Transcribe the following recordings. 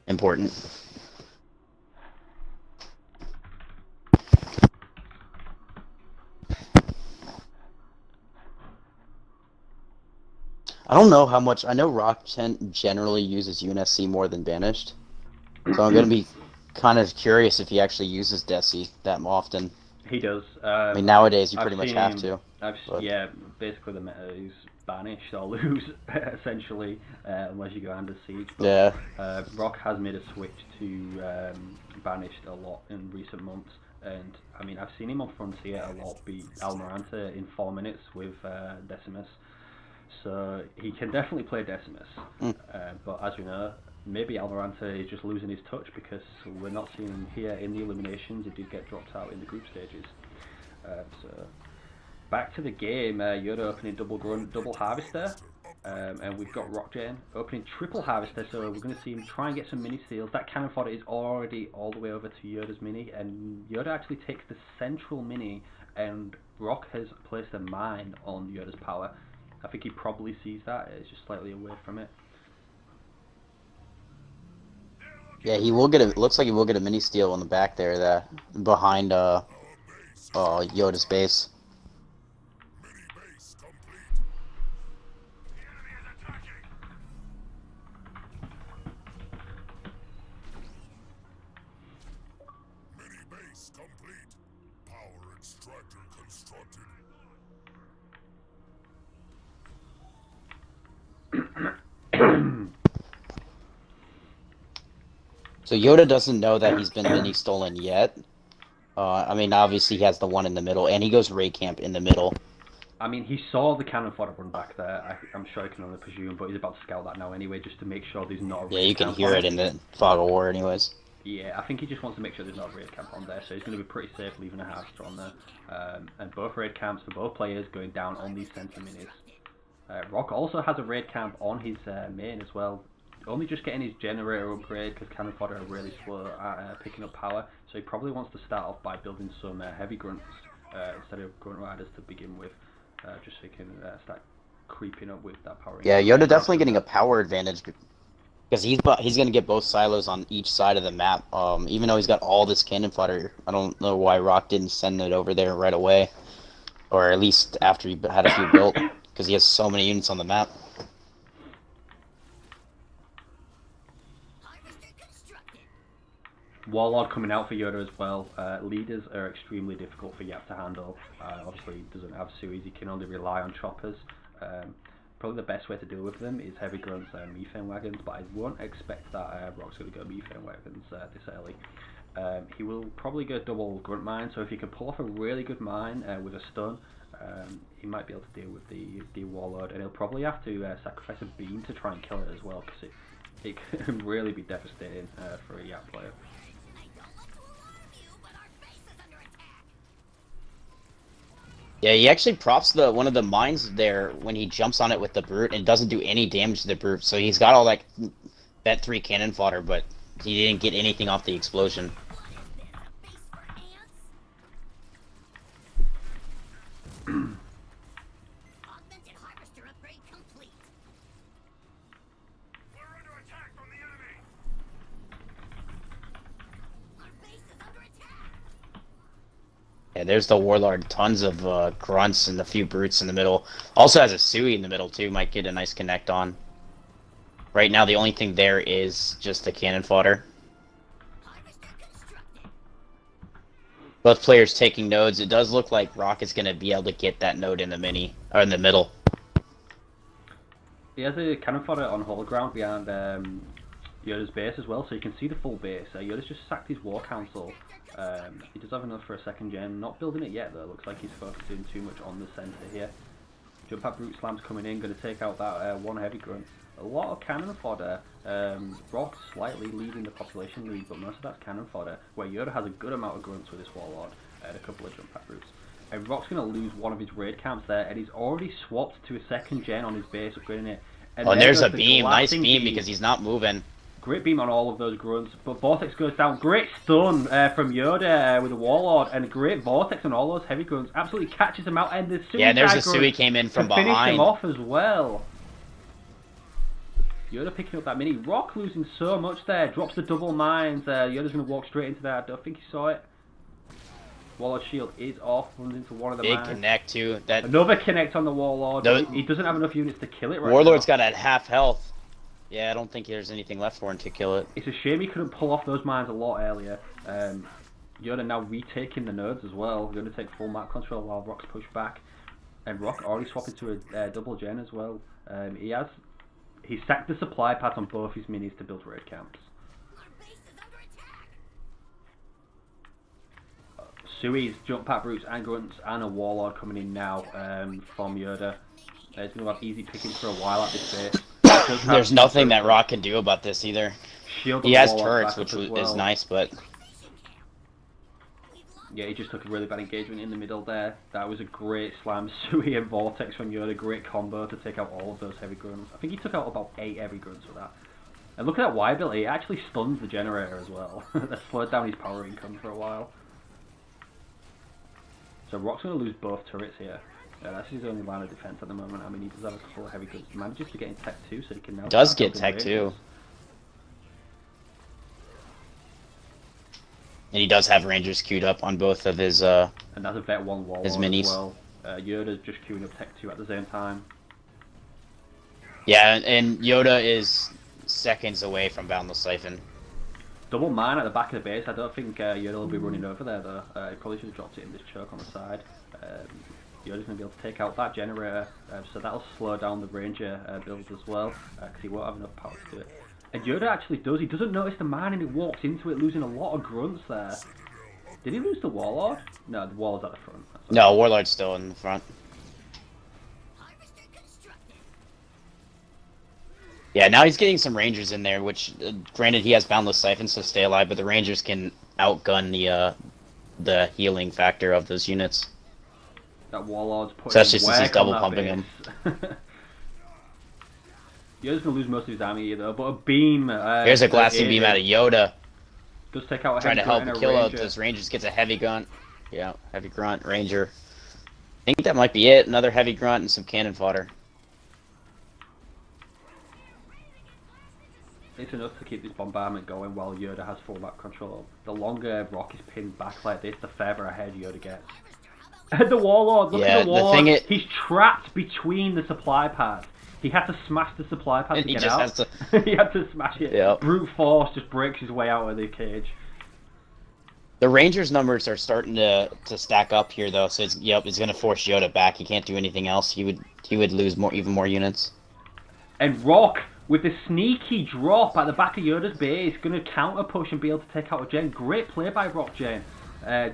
Important. I don't know how much. I know Rock generally uses UNSC more than Banished, so I'm gonna be kind of curious if he actually uses Desi that often. He does. I mean, nowadays you pretty much have to. Yeah, basically the meta is banish or lose essentially, unless you go under siege. But, yeah. Rock has made a switch to banished a lot in recent months, and I mean I've seen him on Frontier a lot beat Almirante in 4 minutes with Decimus. So he can definitely play Decimus, but as we know, maybe Almirante is just losing his touch because we're not seeing him here in the eliminations. He did get dropped out in the group stages. So back to the game, Yoda opening double grunt, double harvester, and we've got Rockjane opening triple harvester, so we're going to see him try and get some mini steals. That cannon fodder is already all the way over to Yoda's mini, and Yoda actually takes the central mini, and Rock has placed a mine on Yoda's power. I think he probably sees that, it's just slightly away from it. Yeah, he will get a. Looks like he will get a mini steal on the back there, behind Yoda's base. So Yoda doesn't know that he's been mini stolen yet. I mean, obviously he has the one in the middle, and he goes raid camp in the middle. I mean, he saw the cannon fodder run back there. I'm sure I can only presume, but he's about to scout that now anyway, just to make sure there's not a raid camp. Yeah, you can hear it in the fog of war anyways. Yeah, I think he just wants to make sure there's not a raid camp on there, so he's going to be pretty safe leaving a harvester on there. And both raid camps for both players going down on these center minis. Rock also has a raid camp on his main as well. Only just getting his generator upgrade because cannon fodder are really slow at picking up power, so he probably wants to start off by building some heavy grunts instead of grunt riders to begin with, just so he can start creeping up with that power. Yeah, Yoda definitely getting a power advantage because he's going to get both silos on each side of the map. Even though he's got all this cannon fodder, I don't know why Rock didn't send it over there right away, or at least after he had a few built, because he has so many units on the map. Warlord coming out for Yoda as well. Leaders are extremely difficult for Yap to handle. Obviously he doesn't have Sui's, he can only rely on choppers. Probably the best way to deal with them is heavy grunts and methane wagons, but I won't expect that Rock's going to go methane wagons this early. He will probably go double grunt mine, so if he can pull off a really good mine with a stun, he might be able to deal with the Warlord, and he'll probably have to sacrifice a beam to try and kill it as well, because it can really be devastating for a Yap player. Yeah, he actually props one of the mines there when he jumps on it with the brute and doesn't do any damage to the brute. So he's got all that 3 cannon fodder, but he didn't get anything off the explosion. Yeah, there's the Warlord. Tons of grunts and a few brutes in the middle. Also has a Sui in the middle too. Might get a nice connect on. Right now, the only thing there is just the cannon fodder. Both players taking nodes. It does look like Rock is going to be able to get that node in the mini or in the middle. He has a cannon fodder on whole ground behind Yoda's base as well, so you can see the full base. Yoda's just sacked his War Council. He does have enough for a second gen. Not building it yet though. Looks like he's focusing too much on the center here. Jump out brute slams coming in, going to take out that one heavy grunt. A lot of cannon fodder. Rock slightly leading the population lead, but most of that's cannon fodder. Where Yoda has a good amount of grunts with this Warlord and a couple of jump out brutes. And Rock's going to lose one of his raid camps there, and he's already swapped to a second gen on his base, upgrading it. And there's a beam, nice beam, because he's not moving. Great beam on all of those grunts, but Vortex goes down. Great stun from Yoda with the Warlord, and a great Vortex on all those heavy grunts. Absolutely catches him out, and the Sui Yeah, there's a grunt Sui came in from to finish him behind. off as well. Yoda picking up that mini. Rock losing so much there. Drops the double mines. Yoda's going to walk straight into that. I don't think he saw it. Warlord shield is off. Runs into one of the Big mines. connect too. That Another connect on the Warlord. No, He doesn't have enough units to kill it right Warlord's now. got at half health. Yeah, I don't think there's anything left for him to kill it. It's a shame he couldn't pull off those mines a lot earlier. Yoda now retaking the nodes as well. We're going to take full map control while Rock's pushed back. And Rock already swapping to a double gen as well. He sacked the supply pads on both his minis to build raid camps. Sui's jump pad brutes and grunts and a Warlord coming in now from Yoda. He's going to have easy pickings for a while at this base. There's nothing that Rock can do about this either. Shield He has Warlord turrets, back which up as well. is nice, but yeah, he just took a really bad engagement in the middle there. That was a great slam. Sui and Vortex from Yoda, great combo to take out all of those heavy grunts. I think he took out about 8 heavy grunts with that. And look at that Y ability, it actually stuns the generator as well. That slowed down his power income for a while. So Rock's going to lose both turrets here. That's his only line of defense at the moment. I mean, he does have a couple of heavy grunts. He manages to get in tech 2, so he can now... does get tech 2. And he does have Rangers queued up on both of his and that's a Vet 1 Warlord his minis. as well. Yoda's just queuing up tech 2 at the same time. Yeah, and Yoda is seconds away from Boundless Siphon. Double mine at the back of the base. I don't think Yoda will be running over there though. He probably should have dropped it in this choke on the side. Yoda's going to be able to take out that generator, so that'll slow down the Ranger builds as well, because he won't have enough power to do it. And Yoda actually does. He doesn't notice the mine and he walks into it, losing a lot of grunts there. Did he lose the Warlord? No, the Warlord's at the front. No, Warlord's still in the front. Yeah, now he's getting some Rangers in there, which, granted, he has Boundless Siphon, so stay alive, but the Rangers can outgun the healing factor of those units. That Warlord's putting So that's just as he's work double on pumping that him. base. Yoda's going to lose most of his army here, though, but a beam... There's a glassing beam out of Yoda. Does take out a Trying to heavy help grunt and a kill out Ranger. those Rangers. Gets a heavy grunt. Yeah, heavy grunt, Ranger. I think that might be it. Another heavy grunt and some cannon fodder. It's enough to keep this bombardment going while Yoda has full map control. The longer Rock is pinned back like this, the further ahead Yoda gets. And the Warlord, look at the Warlord. He's trapped between the supply pads. He had to smash the supply pad to get out. He had to smash it. Yep. Brute force just breaks his way out of the cage. The Rangers numbers are starting to stack up here though, so it's going to force Yoda back. He can't do anything else. He would lose even more units. And Rock, with the sneaky drop at the back of Yoda's base, going to counter push and be able to take out a gen. Great play by Rock Gen.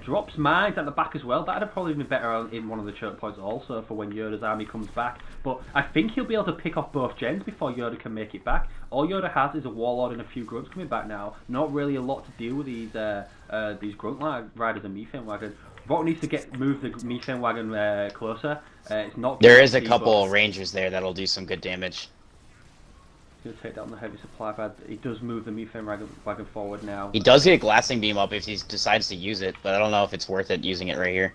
Drops mines at the back as well. That'd have probably been better in one of the choke points also for when Yoda's army comes back. But I think he'll be able to pick off both gens before Yoda can make it back. All Yoda has is a Warlord and a few grunts coming back now. Not really a lot to deal with these grunt riders and methane wagon. Rock needs to move the methane wagon closer. It's not. There is a couple of Rangers there that'll do some good damage. He's going to take down the heavy supply pad. He does move the methane wagon forward now. He does get a glassing beam up if he decides to use it, but I don't know if it's worth it using it right here.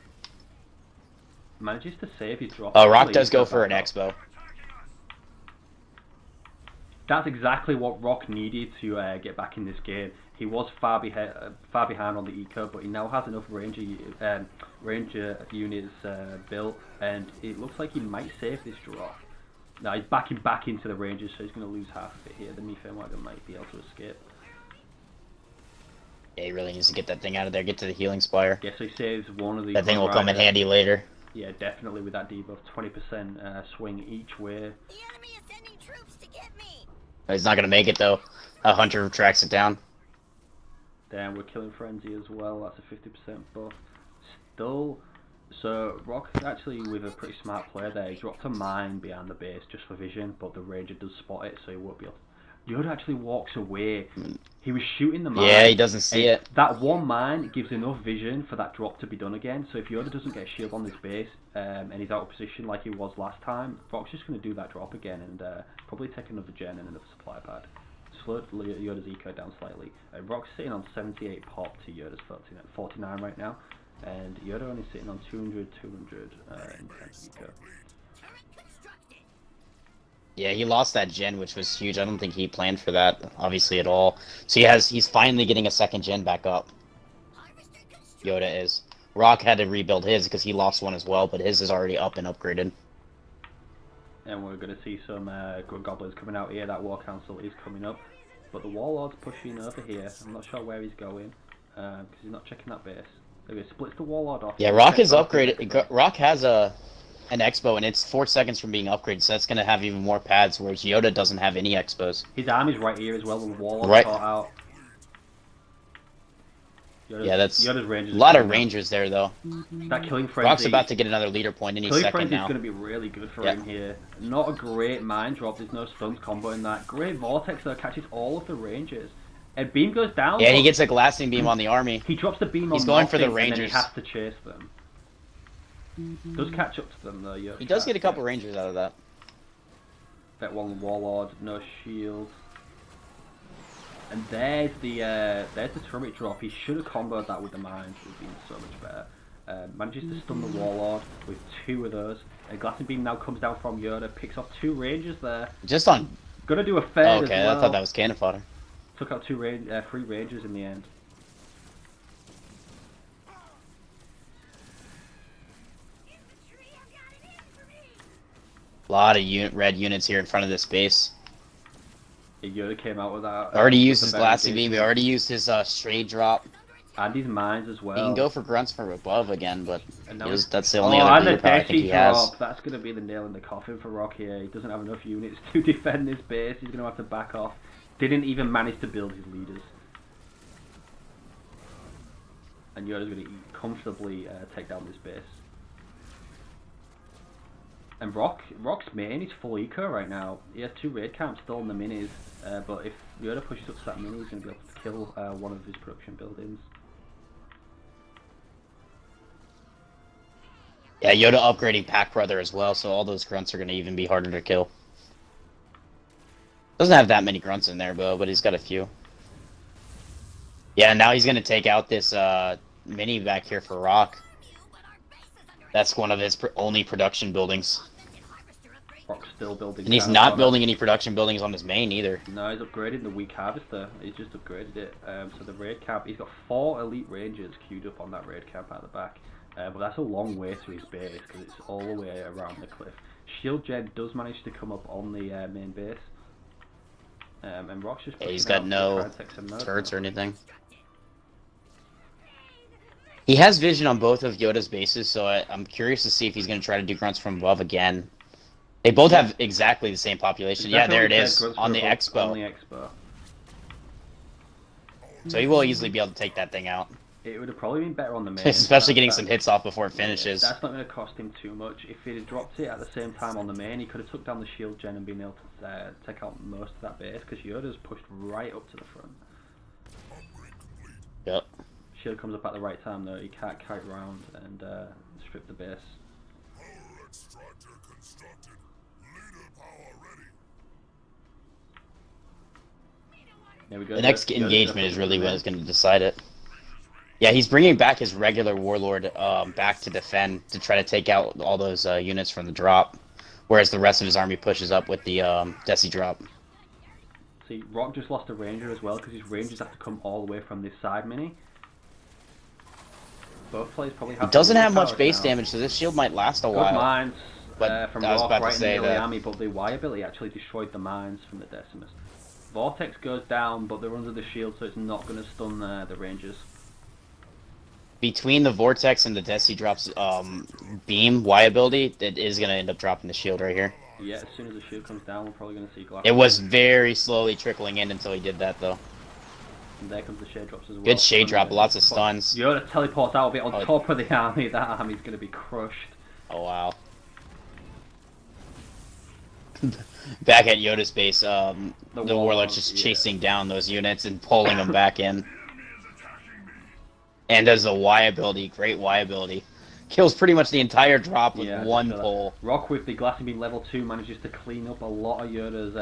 Manages to save his drop. Oh, Rock does go for an expo. That's exactly what Rock needed to get back in this game. He was far behind on the eco, but he now has enough Ranger units built, and it looks like he might save this drop. Now he's backing back into the Rangers, so he's going to lose half of it here. The methane wagon might be able to escape. Yeah, he really needs to get that thing out of there, get to the healing spire. Yeah, so he saves one of these. That thing will come in handy later. Yeah, definitely with that debuff, 20% swing each way. The enemy is sending troops to get me. He's not going to make it though. A Hunter tracks it down. Then we're killing Frenzy as well, that's a 50% buff. Still... So, Rock actually, with a pretty smart play there, he dropped a mine behind the base just for vision, but the Ranger does spot it, so he won't be able to... Yoda actually walks away. He was shooting the mine. Yeah, he doesn't see it. That one mine gives enough vision for that drop to be done again, so if Yoda doesn't get a shield on this base, and he's out of position like he was last time, Rock's just going to do that drop again, and probably take another gen and another supply pad. slowed Yoda's eco down slightly. Rock's sitting on 78 pop to Yoda's 49 right now, and Yoda only sitting on 200 intense eco. Yeah, he lost that gen, which was huge. I don't think he planned for that, obviously, at all. So he's finally getting a second gen back up. Yoda is. Rock had to rebuild his because he lost one as well, but his is already up and upgraded. And we're going to see some good goblins coming out here. That war council is coming up, but the warlord's pushing over here. I'm not sure where he's going because he's not checking that base. There he splits the warlord off. Yeah, Rock is upgraded. Rock has an expo, and it's 4 seconds from being upgraded, so that's going to have even more pads, whereas Yoda doesn't have any expos. His army's right here as well, the warlord right out. Yeah, that's Yoda's a lot of rangers there, though. That killing frenzy. Rock's about to get another leader point any killing second frenzy now. is going to be really good for him here. Not a great mind drop. There's no stuns combo in that. Great vortex though, catches all of the rangers. And beam goes down. Yeah, he gets a glassing beam on the army. He drops the beam on. He's going for the and rangers. then he has to chase them. Does catch up to them though. Yeah. He does get a couple rangers out of that. That one warlord, no shield. And there's the turret drop. He should have comboed that with the mines. It would have been so much better. Manages to stun the warlord with 2 of those. A glassing beam now comes down from Yoda. Picks off 2 rangers there. Just on. Gonna do a fair as Okay, well. I thought that was cannon fodder. Took out 3 rangers in the end. A lot of red units here in front of this base. Yoda came out with that. Already used his glassing beam. He already used his stray drop. And his mines as well. He can go for grunts from above again, but was, that's the only other leader power I think he has. That's going to be the nail in the coffin for Rock here. He doesn't have enough units to defend this base. He's going to have to back off. Didn't even manage to build his leaders. And Yoda's going to comfortably take down this base. And Rock's main is full eco right now. He has 2 raid camps still in the minis, but if Yoda pushes up to that mini, he's going to be able to kill one of his production buildings. Yeah, Yoda upgrading Pack Brother as well, so all those grunts are going to even be harder to kill. Doesn't have that many grunts in there, but he's got a few. Yeah, now he's going to take out this mini back here for Rock. That's one of his only production buildings. Rock's still building. And he's not building any production buildings on his main either. No, he's upgraded the weak harvester. He's just upgraded it. So the raid camp, he's got 4 elite rangers queued up on that raid camp at the back. But that's a long way to his base because it's all the way around the cliff. Shield Gen does manage to come up on the main base. And Rock's just he's got no turrets now. or anything. He has vision on both of Yoda's bases, so I'm curious to see if he's going to try to do grunts from above again. They both have exactly the same population. Yeah, there it is, on the expo. On the expo. So he will easily be able to take that thing out. It would have probably been better on the main. Especially getting some hits off before it finishes. That's not going to cost him too much. If he'd have dropped it at the same time on the main, he could have took down the shield gen and been able to take out most of that base, because Yoda's pushed right up to the front. Yep. Shield comes up at the right time though. He can't kite around and strip the base. There we go. The next engagement is really what is going to decide it. Yeah, he's bringing back his regular warlord back to defend, to try to take out all those units from the drop, whereas the rest of his army pushes up with the Desi drop. See, Rock just lost a ranger as well, because his rangers have to come all the way from this side mini. Both players probably have. He doesn't have much base damage, so this shield might last a while. Good mines from Rock right in the early army, but the Y ability actually destroyed the mines from the Decimus. Vortex goes down, but they're under the shield, so it's not going to stun the rangers. Between the Vortex and the Desi drops beam Y ability, it is going to end up dropping the shield right here. Yeah, as soon as the shield comes down, we're probably going to see glass. It was very slowly trickling in until he did that, though. And there comes the shade drops as well. Good shade drop, lots of stuns. Yoda teleports out of it on top of the army. That army's going to be crushed. Oh, wow. Back at Yoda's base, the warlord's just chasing down those units and pulling them back in. And does the Y ability, great Y ability. Kills pretty much the entire drop with Yeah, one just so pull. Rock with the glassing beam level 2 manages to clean up a lot of Yoda's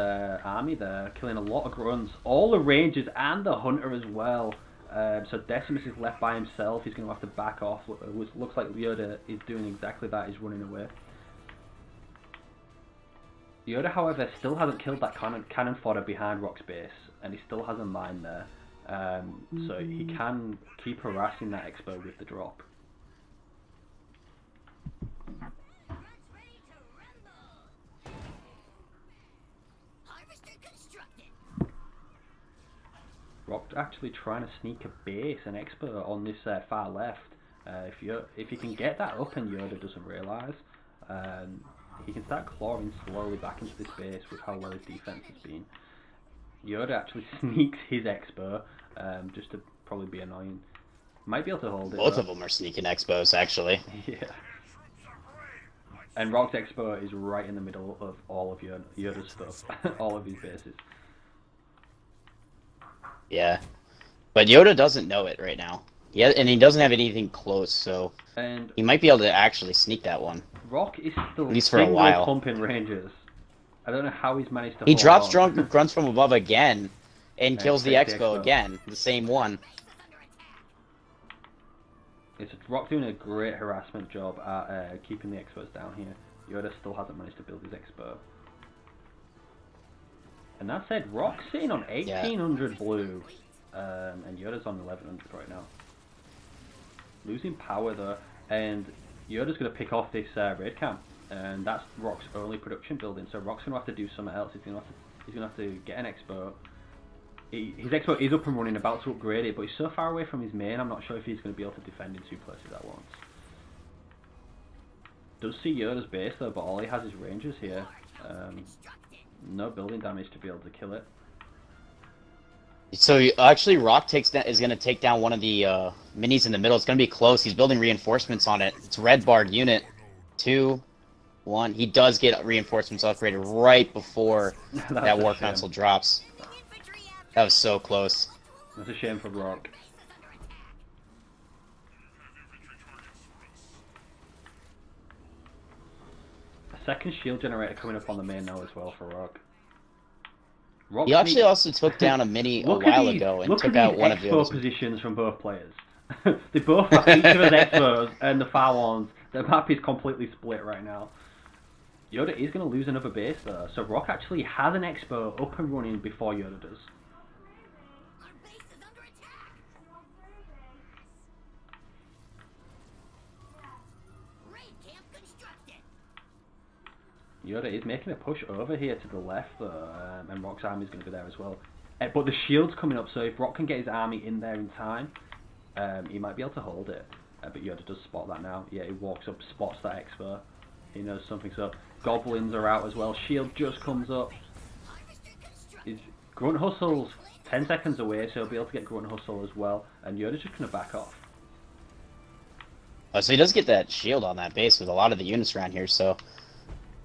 army there, killing a lot of grunts, all the rangers and the hunter as well. So Decimus is left by himself. He's going to have to back off. Looks like Yoda is doing exactly that. He's running away. Yoda, however, still hasn't killed that cannon fodder behind Rock's base, and he still has a mine there. So he can keep harassing that Expo with the drop. Rock actually trying to sneak a base, an Expo on this far left. If you can get that up and Yoda doesn't realise, he can start clawing slowly back into this base with how well his defense has been. Yoda actually sneaks his Expo, just to probably be annoying. Might be able to hold it. Both of them are sneaking Expos, actually. Yeah. And Rock's Expo is right in the middle of all of Yoda's stuff, all of his bases. Yeah. But Yoda doesn't know it right now. Yeah, and he doesn't have anything close, so and he might be able to actually sneak that one. Rock is still at least for a while pumping Rangers. I don't know how he's managed to. He hold drops on. grunts from above again, and kills the takes Expo again, the same one. It's Rock doing a great harassment job at keeping the Expos down here. Yoda still hasn't managed to build his Expo. And that said, Rock's sitting on 1800 blue, and Yoda's on 1100 right now. Losing power though, and Yoda's going to pick off this raid camp, and that's Rock's only production building. So Rock's going to have to do something else. He's going to have to get an Expo. His Expo is up and running, about to upgrade it, but he's so far away from his main. I'm not sure if he's going to be able to defend in two places at once. Does see Yoda's base though, but all he has is rangers here. No building damage to be able to kill it. So actually, Rock is going to take down one of the minis in the middle. It's going to be close. He's building reinforcements on it. It's red barred unit. 2, 1. He does get reinforcements upgraded right before that war console drops. That was so close. That's a shame for Rock. A second shield generator coming up on the main now as well for Rock. He actually also took down a mini a while ago and took out one of the Expo positions from both players. They both have each of his Expos and the far ones. The map is completely split right now. Yoda is going to lose another base though, so Rock actually has an Expo up and running before Yoda does. Our base is under attack. Raid camp constructed. Yoda is making a push over here to the left though, and Rock's army is going to be there as well. But the shield's coming up, so if Rock can get his army in there in time, he might be able to hold it. But Yoda does spot that now. Yeah, he walks up, spots that Expo. He knows something's up. Goblins are out as well. Shield just comes up. His Grunt Hustle's 10 seconds away, so he'll be able to get Grunt Hustle as well. And Yoda's just going to back off. So he does get that shield on that base with a lot of the units around here, so...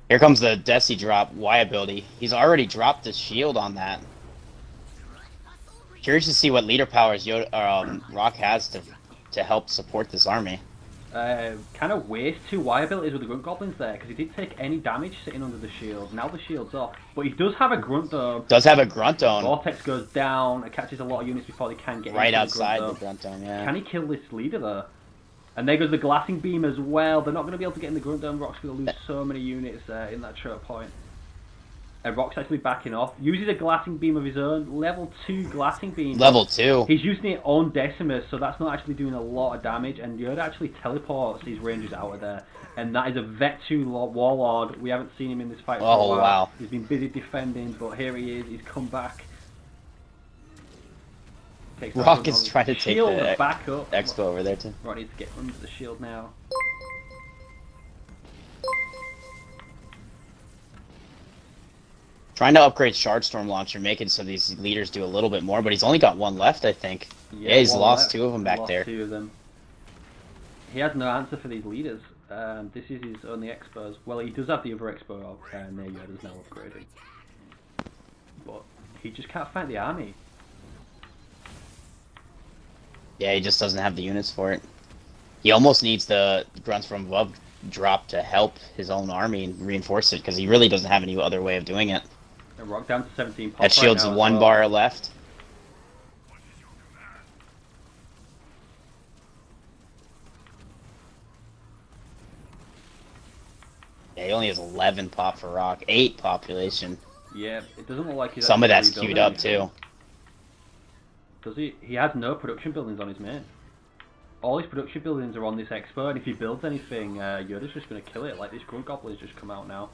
Here comes the Desi drop Y ability. He's already dropped the shield on that. Curious to see what leader powers Rock has to help support this army. Kind of waste 2 Y abilities with the Grunt Goblins there, because he did take any damage sitting under the shield. Now the shield's off. But he does have a Grunt Dome. Does have a Grunt Dome. Vortex goes down, it catches a lot of units before they can get right into outside the the Grunt Dome, yeah. Can he kill this leader though? And there goes the glassing beam as well. They're not going to be able to get in the Grunt Dome. Rock's going to lose so many units in that choke point. And Rock's actually backing off. Uses a glassing beam of his own. Level 2 glassing beam. Level 2. He's using it on Decimus, so that's not actually doing a lot of damage. And Yoda actually teleports these rangers out of there. And that is a Vet 2 Warlord. We haven't seen him in this fight for a while. Wow. He's been busy defending, but here he is. He's come back. Rock is trying to take the back up. Expo over there too. Rock needs to get under the shield now. Trying to upgrade Shardstorm Launcher, making so these leaders do a little bit more, but he's only got one left, I think. Yeah, he's lost 2 of them back there. 2 of them. He has no answer for these leaders. This is his only Expos. Well, he does have the other Expo, and there Yoda's now upgraded. But he just can't fight the army. Yeah, he just doesn't have the units for it. He almost needs the grunts from above drop to help his own army and reinforce it, because he really doesn't have any other way of doing it. And Rock down to 17 pop That shield's right now as one well. bar left. Yeah, he only has 11 pop for Rock, 8 population. Yeah, it doesn't look like he's Some of actually that's queued rebuilding up anything. too. Does he? He has no production buildings on his main. All his production buildings are on this expo, and if he builds anything, Yoda's just going to kill it. Like this Grunt Goblin's just come out now.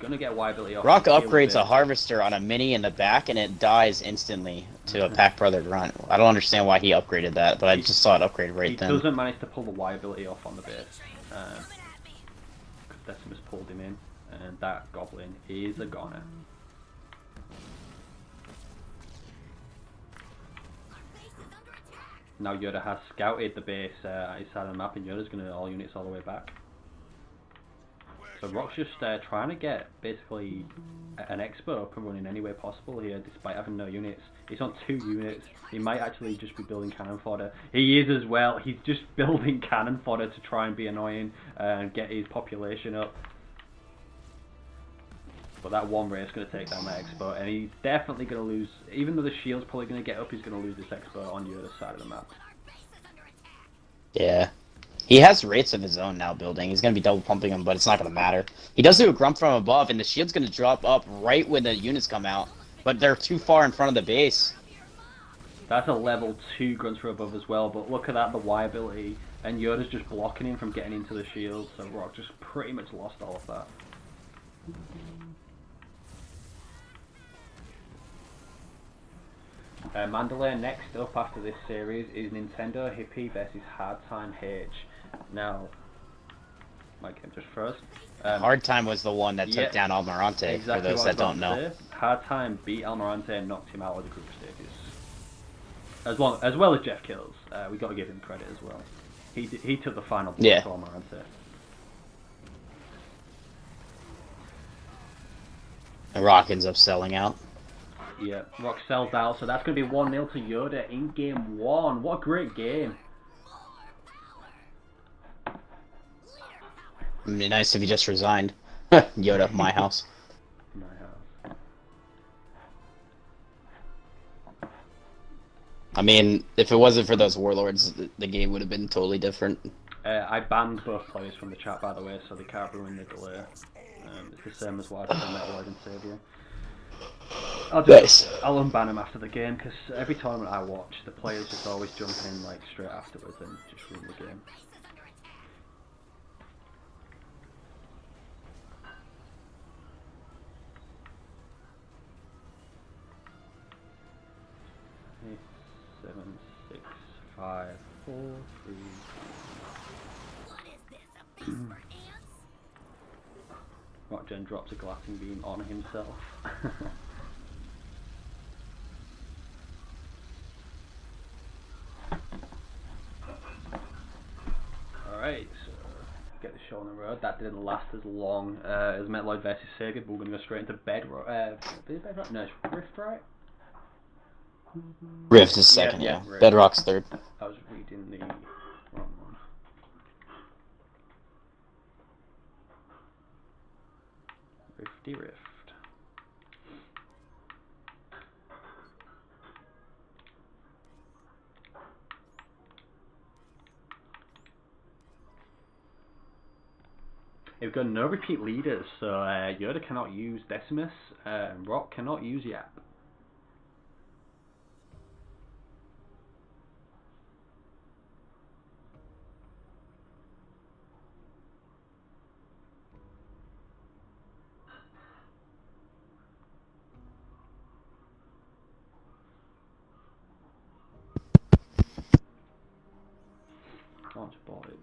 Going to get Y-ability off. Rock and kill upgrades it. a harvester on a mini in the back, and it dies instantly to a Pack Brother Grunt. I don't understand why he upgraded that, but I just saw it upgrade right He then. doesn't manage to pull the Y-ability off on the base. Because Decimus pulled him in, and that Goblin is a goner. Now Yoda has scouted the base at his side of the map, and Yoda's going to all units all the way back. So Rock's just trying to get basically an expo up and running any way possible here, despite having no units. He's on 2 units. He might actually just be building cannon fodder. He is as well. He's just building cannon fodder to try and be annoying and get his population up. But that one race is going to take down that expo, and he's definitely going to lose. Even though the shield's probably going to get up, he's going to lose this expo on Yoda's side of the map. Yeah. He has rates of his own now building. He's going to be double pumping them, but it's not going to matter. He does do a grunt from above, and the shield's going to drop up right when the units come out. But they're too far in front of the base. That's a level 2 grunts from above as well, but look at that, the Y ability, and Yoda's just blocking him from getting into the shield, so Rock just pretty much lost all of that. Mandalay next up after this series is Nintendo Hippie versus Hard Time H. Now, Mike, just first. Hard Time was the one that yeah, took down Almirante, exactly for those what I that was don't about know. to say. Hard Time beat Almirante and knocked him out of the group stages. As well as Jeff Kills. We got to give him credit as well. He took the final blow Yeah. to Almirante. And Rock ends up selling out. Yeah, Rock sells out, so that's going to be 1-0 to Yoda in game 1. What a great game. It'd be nice if he just resigned. Yoda, my house. My house. I mean, if it wasn't for those warlords, the game would have been totally different. I banned both players from the chat, by the way, so they can't ruin the delay. It's the same as what I did in Metal Lord and Savior. I'll unban them after the game, because every tournament I watch, the players just always jump in like straight afterwards and just ruin the game. Eight, 7, 6, 5, 4, 3. What is this, a feast for ants? Rockgen drops a glassing beam on himself. Alright, so get the show on the road. That didn't last as long as Metal vs Sega, but we're going to go straight into Bedrock. Is it Bedrock? No, it's Rift, right? Rift is second, yeah. Rift. Bedrock's third. I was reading the wrong one. Rifty Rift. We've got no repeat leaders, so Yoda cannot use Decimus, and Rock cannot use Yap. Launch boarded.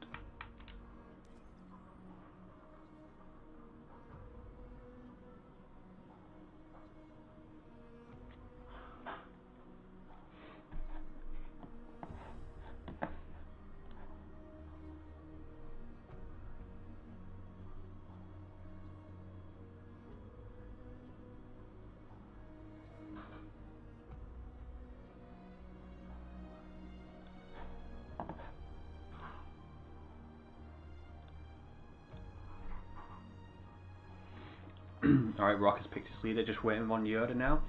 Alright, Rock has picked his leader, just waiting on Yoda now.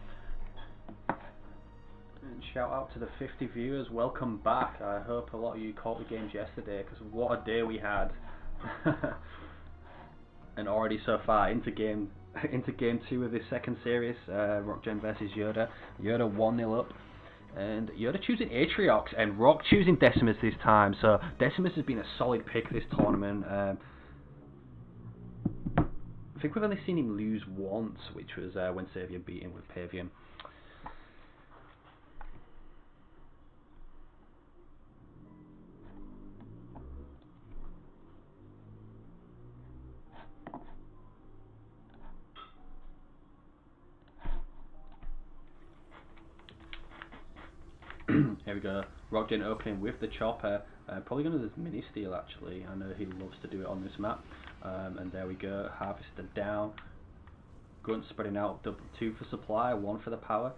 And shout out to the 50 viewers, welcome back. I hope a lot of you caught the games yesterday, because what a day we had. And already so far into game 2 of this second series, Rockgen versus Yoda. Yoda 1-0 up. And Yoda choosing Atriox and Rock choosing Decimus this time. So Decimus has been a solid pick this tournament. I think we've only seen him lose once, which was when Saviour beat him with Pavian. Here we go, Rockgen opening with the chopper, probably going to do this mini steal actually. I know he loves to do it on this map. And there we go, Harvester down, Grunt spreading out, 2 for supply, 1 for the power.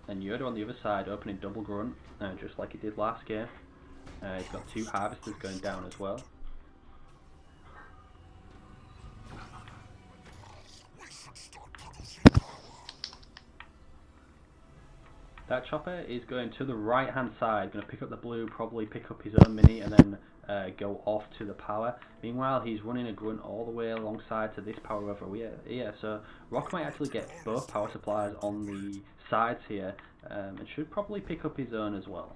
And Yoda on the other side opening double Grunt, just like he did last game. He's got 2 Harvesters going down as well. That chopper is going to the right hand side, going to pick up the blue, probably pick up his own mini and then go off to the power. Meanwhile, he's running a Grunt all the way alongside to this power over here. So Rock might actually get both power supplies on the sides here, and should probably pick up his own as well.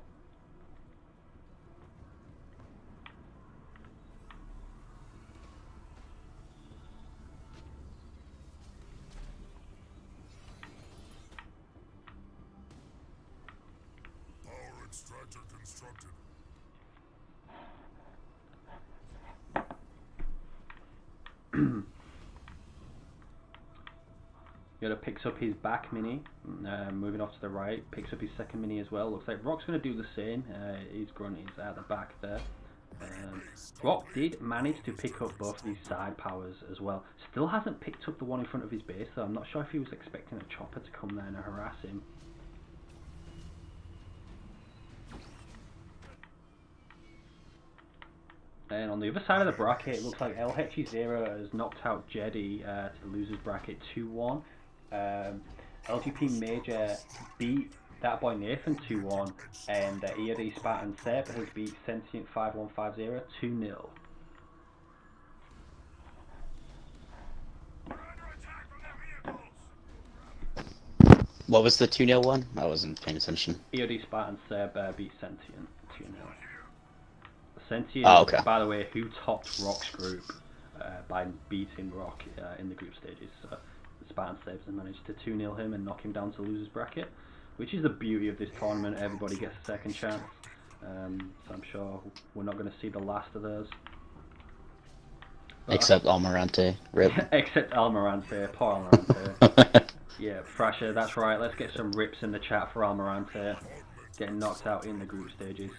Extractor constructed. Yoda picks up his back mini, moving off to the right, picks up his second mini as well. Looks like Rock's going to do the same. His Grunt is at the back there. Rock did manage to pick up both of these side powers as well. Still hasn't picked up the one in front of his base though. I'm not sure if he was expecting a chopper to come there and harass him. And on the other side of the bracket, it looks like LH0 has knocked out Jedi to lose his bracket 2-1. LGP Major beat that boy Nathan 2-1, and EOD Spartan Seb has beat Sentient 5150 2-0. What was the 2-0 one? I wasn't paying attention. EOD Spartan Seb beat Sentient 2-0. Sentient, okay. By the way, who topped Rock's group by beating Rock in the group stages. So Spartan Saves and managed to 2-0 him and knock him down to loser's bracket, which is the beauty of this tournament. Everybody gets a second chance. So I'm sure we're not going to see the last of those. But except Almirante. Rip. Except Almirante. Poor Almirante. Yeah, Thrasher, that's right. Let's get some rips in the chat for Almirante. Getting knocked out in the group stages.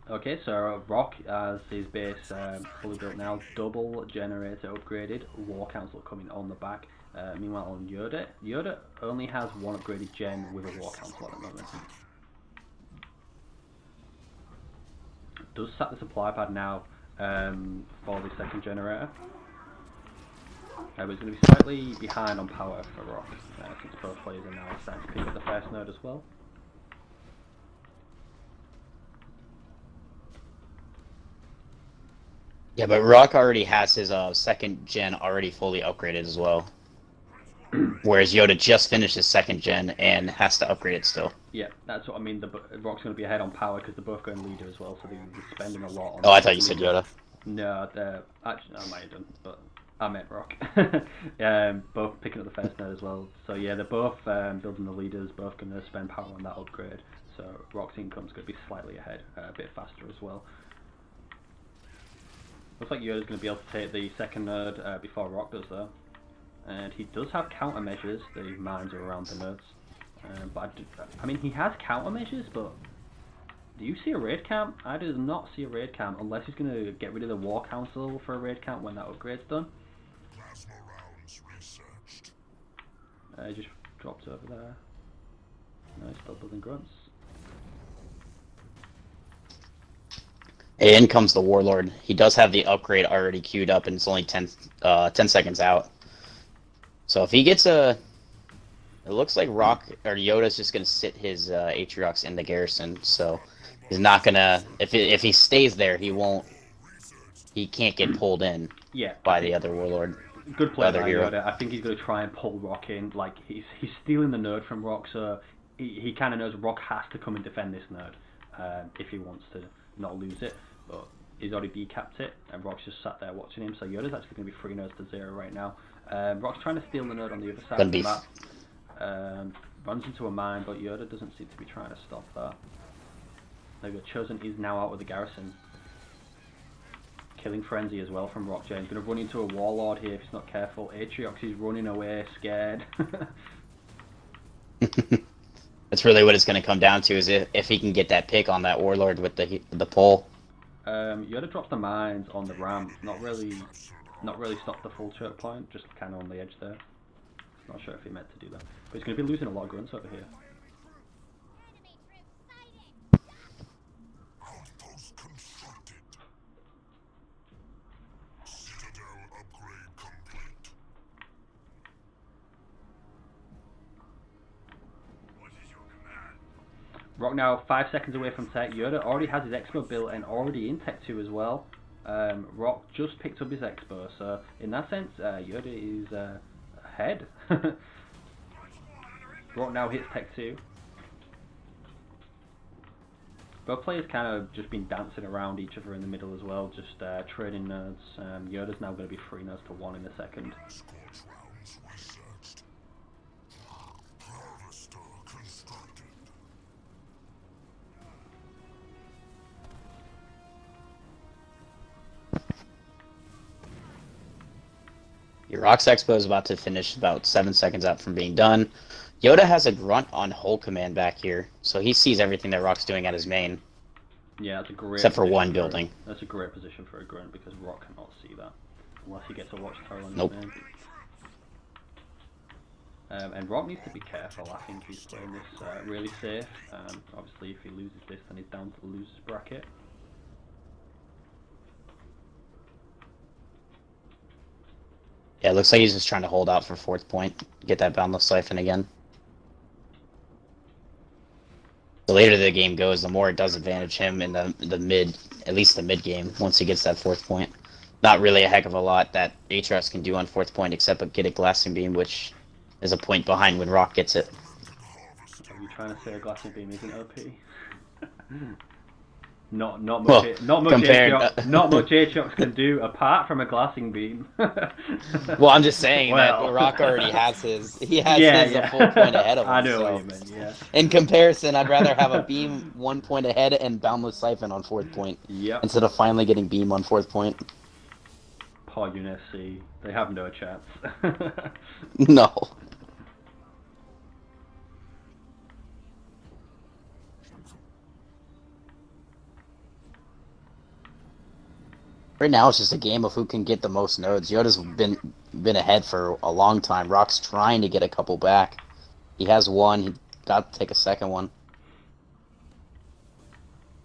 Okay, so Rock has his base fully built now, double generator upgraded, War Council coming on the back. Meanwhile on Yoda only has one upgraded gen with a War Council at the moment. Does set the supply pad now for the second generator. But it's going to be slightly behind on power for Rock, since both players are now starting to pick up the first node as well. Yeah, but Rock already has his second gen already fully upgraded as well. Whereas Yoda just finished his second gen and has to upgrade it still. Yeah, that's what I mean. Rock's going to be ahead on power because they're both going leader as well, so they're spending a lot on... Oh, I thought you said Yoda. No, actually, I might have done, but I meant Rock. Both picking up the first node as well. So yeah, they're both building the leaders, both going to spend power on that upgrade. So Rock's income's going to be slightly ahead, a bit faster as well. Looks like Yoda's going to be able to take the second node before Rock does though. And he does have countermeasures, the mines are around the nodes. But I mean, he has countermeasures, but do you see a raid camp? I do not see a raid camp unless he's going to get rid of the War Council for a raid camp when that upgrade's done. Plasma rounds researched. He just dropped over there. No, he's still building grunts. In comes the Warlord. He does have the upgrade already queued up, and it's only 10 seconds out. So if he gets a... It looks like Rock or Yoda's just going to sit his Atriox in the garrison, so he's not going to... If he stays there, he won't... He can't get pulled in by the other Warlord. Good play by hero. Yoda. I think he's going to try and pull Rock in. Like, he's stealing the nerd from Rock, so he kind of knows Rock has to come and defend this nerd if he wants to not lose it. But he's already decapped it, and Rock's just sat there watching him, so Yoda's actually going to be 3 nerds to 0 right now. Rock's trying to steal the nerd on the other side of the map. Runs into a mine, but Yoda doesn't seem to be trying to stop that. There we go. Chosen is now out of the garrison. Killing Frenzy as well from Rock J. He's going to run into a Warlord here if he's not careful. Atriox is running away, scared. That's really what it's going to come down to, is if he can get that pick on that Warlord with the pole. Yoda drops the mines on the ramp. Not really stopped the full choke point, just kind of on the edge there. Not sure if he meant to do that. But he's going to be losing a lot of grunts over here. Outpost constructed. Citadel upgrade complete. What is your command? Rock now 5 seconds away from tech. Yoda already has his Expo built and already in tech 2 as well. Rock just picked up his Expo, so in that sense, Yoda is ahead. Rock now hits tech 2. Both players kind of just been dancing around each other in the middle as well, just trading nerds. Yoda's now going to be 3 nerds to 1 in a second. Scorch rounds researched. Harvester constructed. Your Rock's Expo is about to finish about 7 seconds out from being done. Yoda has a grunt on hold command back here, so he sees everything that Rock's doing at his main. Yeah, that's a great except for position one building. That's a great position for a grunt because Rock cannot see that unless he gets a watchtower on Nope. his main. And Rock needs to be careful. I think he's playing this really safe. Obviously, if he loses this, then he's down to the losers bracket. Yeah, it looks like he's just trying to hold out for 4th point, get that Boundless Siphon again. The later the game goes, the more it does advantage him in the mid, at least the mid game, once he gets that 4th point. Not really a heck of a lot that Atriox can do on 4th point, except but get a Glassing Beam, which is a point behind when Rock gets it. Are you trying to say a Glassing Beam isn't OP? Not much. Well, Not much. Not much Atriox can do apart from a Glassing Beam. Well, I'm just saying that Rock already has his. He has his a full point ahead of him. I know so. what you mean. Yeah. In comparison, I'd rather have a Beam 1 point ahead and Boundless Siphon on 4th point Yep. instead of finally getting Beam on 4th point. Poor UNSC. They have no chance. No. Right now, it's just a game of who can get the most nodes. Yoda's been ahead for a long time. Rock's trying to get a couple back. He has one. He got to take a second one.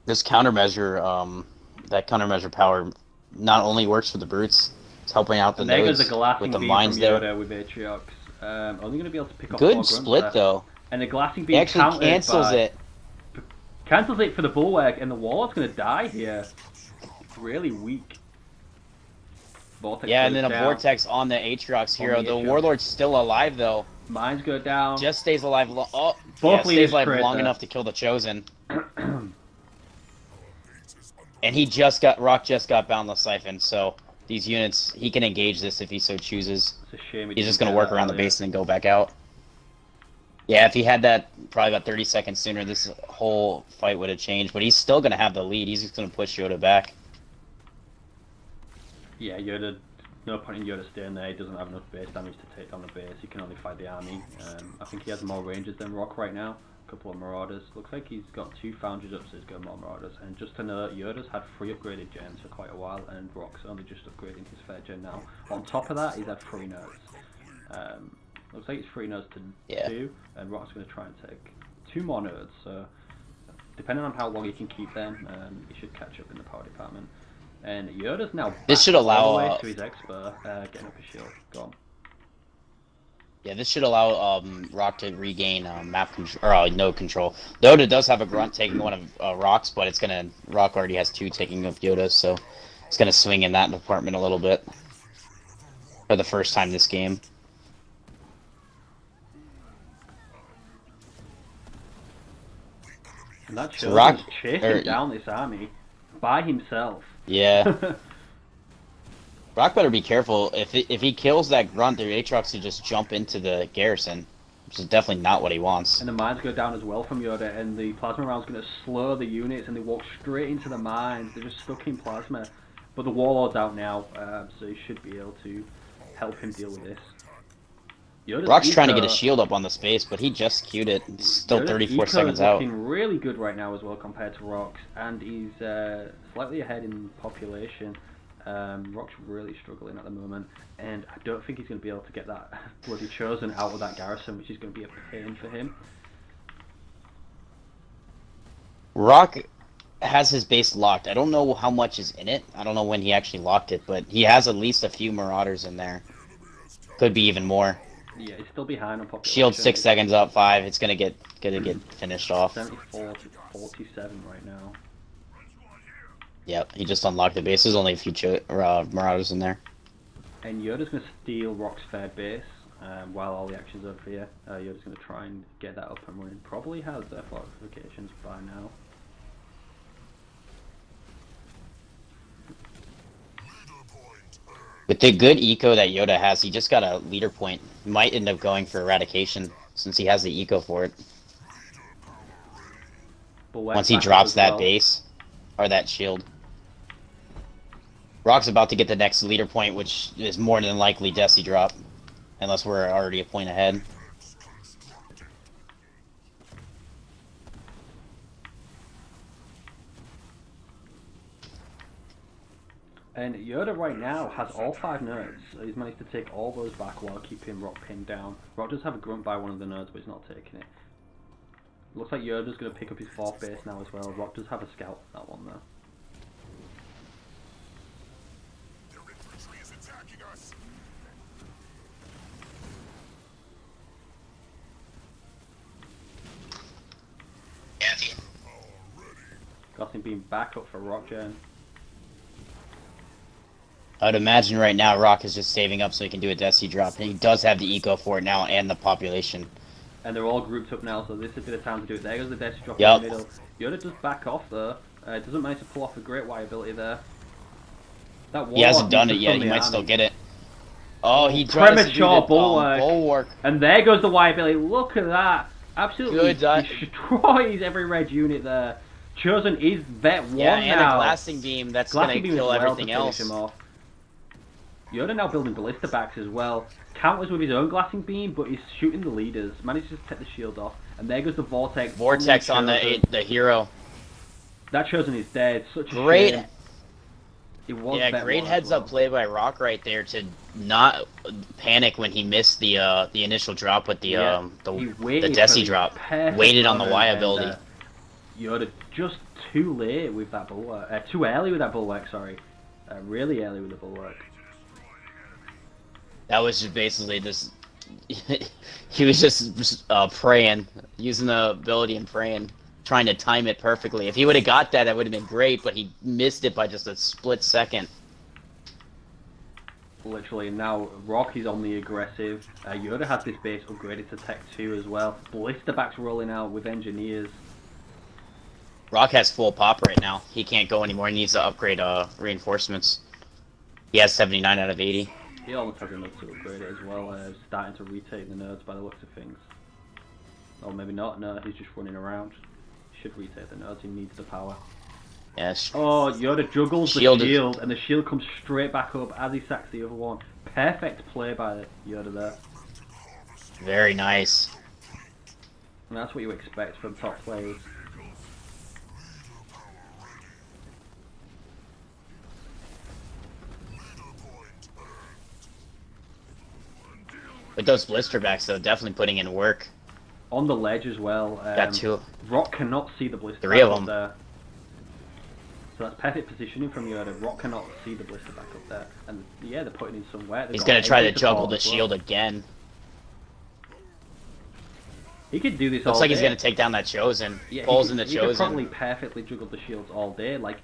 This countermeasure, that countermeasure power, not only works for the brutes, it's helping out the nodes a glassing with the beam mines from there. Yoda with Atriox. Only going to be able to pick up Good 4 split grunts though. And the glassing beam He actually cancels it. Cancels it for the bulwark, and the Warlord's going to die here. Really weak. Vortex Yeah, and goes then a down. Vortex on the Atriox hero. the The Atriox. Warlord's still alive though. Mines go down. Just stays alive. Both Stays leaders alive trade long there. enough to kill the Chosen. And Rock just got Boundless Siphon, so these units, he can engage this if he so chooses. It's a shame he He's didn't just going get to work that around the earlier. base and then go back out. Yeah, if he had that probably about 30 seconds sooner, this whole fight would have changed. But he's still going to have the lead. He's just going to push Yoda back. Yeah, Yoda. No point in Yoda staying there. He doesn't have enough base damage to take down the base. He can only fight the army. I think he has more ranges than Rock right now. A couple of Marauders. Looks like he's got 2 Foundries up, so he's got more Marauders. And just to note, Yoda's had 3 upgraded gens for quite a while, and Rock's only just upgrading his 3rd gen now. On top of that, he's had 3 nerds. Looks like it's 3 nerds to 2, and Rock's going to try and take 2 more nerds. So depending on how long he can keep them, he should catch up in the power department. And Yoda's now back This should allow, all the way to his expert, getting up his shield. Go on. Yeah, this should allow Rock to regain map control, or node control. Yoda does have a grunt taking one of Rock's, but it's gonna Rock already has 2 taking of Yoda's, so it's gonna swing in that department a little bit for the first time this game. And that shows Rock- he's chasing down this army by himself. Yeah. Rock better be careful. If he kills that grunt, the Aatrox will just jump into the garrison, which is definitely not what he wants. And the mines go down as well from Yoda, and the plasma round's going to slow the units, and they walk straight into the mines. They're just stuck in plasma. But the Warlord's out now, so he should be able to help him deal with this. Yoda's Rock's trying to eco- get a shield up on the space, but he just queued it. It's still Yoda's 34 eco seconds is out. looking really good right now as well compared to Rock's, and he's slightly ahead in population. Rock's really struggling at the moment, and I don't think he's going to be able to get that bloody Chosen out of that garrison, which is going to be a pain for him. Rock has his base locked. I don't know how much is in it. I don't know when he actually locked it, but he has at least a few Marauders in there. Could be even more. Yeah, he's still behind on population. Shield 6 seconds up, 5. It's gonna get finished off. 74 to 47 right now. Yep, he just unlocked the base. There's only a few Marauders in there. And Yoda's going to steal Rock's third base while all the action's over here. Yoda's going to try and get that up and running. Probably has their fortifications by now. With the good eco that Yoda has, he just got a leader point. He might end up going for eradication since he has the eco for it. Once he drops that base or that shield. Rock's about to get the next leader point, which is more than likely Desi drop, unless we're already a point ahead. And Yoda right now has all 5 nerds. He's managed to take all those back while keeping Rock pinned down. Rock does have a grunt by one of the nerds, but he's not taking it. Looks like Yoda's going to pick up his 4th base now as well. Rock does have a scout, that one though. Their infantry is attacking us. Got him being back up for Rock Gen. I'd imagine right now Rock is just saving up so he can do a Desi drop, and he does have the eco for it now and the population. And they're all grouped up now, so this is a bit of time to do it. There goes the Desi drop Yep. in the middle. Yoda does back off though. Doesn't manage to pull off a great Y ability there. That He hasn't done it yet. He might still get it. Oh, he tries to do Premature the bulwark. And there goes the Y ability. Look at that. Absolutely Good, destroys every red unit there. Chosen is vet 1 Yeah, and now. a blasting beam that's Blasting gonna beam as kill well everything to finish else. him off. Yoda now building ballista backs as well. Counters with his own blasting beam, but he's shooting the leaders. Manages to take the shield off. And there goes the vortex. Vortex on the hero. That Chosen is dead. Such a Great. shame. It was Yeah, vet great 1 as heads well. up play by Rock right there to not panic when he missed the initial drop with the He the waited Desi for drop. perfect Waited on the moment, Y and, ability. Yoda just too late with that bulwark. Too early with that bulwark, sorry. Really early with the bulwark. That was just basically just he was just praying, using the ability and praying, trying to time it perfectly. If he would have got that, that would have been great, but he missed it by just a split second. Literally, now Rock is on the aggressive. Yoda has this base upgraded to Tech 2 as well. Ballista backs rolling out with engineers. Rock has full pop right now. He can't go anymore. He needs to upgrade reinforcements. He has 79 out of 80. He almost has enough to upgrade it as well. Starting to retake the nerds by the looks of things. Or maybe not. No, he's just running around. Should retake the nerds. He needs the power. Yes. Oh, Yoda juggles the shield, and the shield comes straight back up as he sacks the other one. Perfect play by Yoda there. Very nice. And that's what you expect from top players. With those blister backs, though, definitely putting in work. On the ledge as well. Got two. Rock cannot see the blister Three back of up them. there. So that's perfect positioning from Yoda. Rock cannot see the blister back up there. And yeah, they're putting in some work. They've He's got gonna try to Envy juggle support the as well. shield again. He could do this Looks all like day. he's gonna take down that Chosen. Yeah, Pulls he in the could probably Chosen. perfectly juggle the shields all day. Like,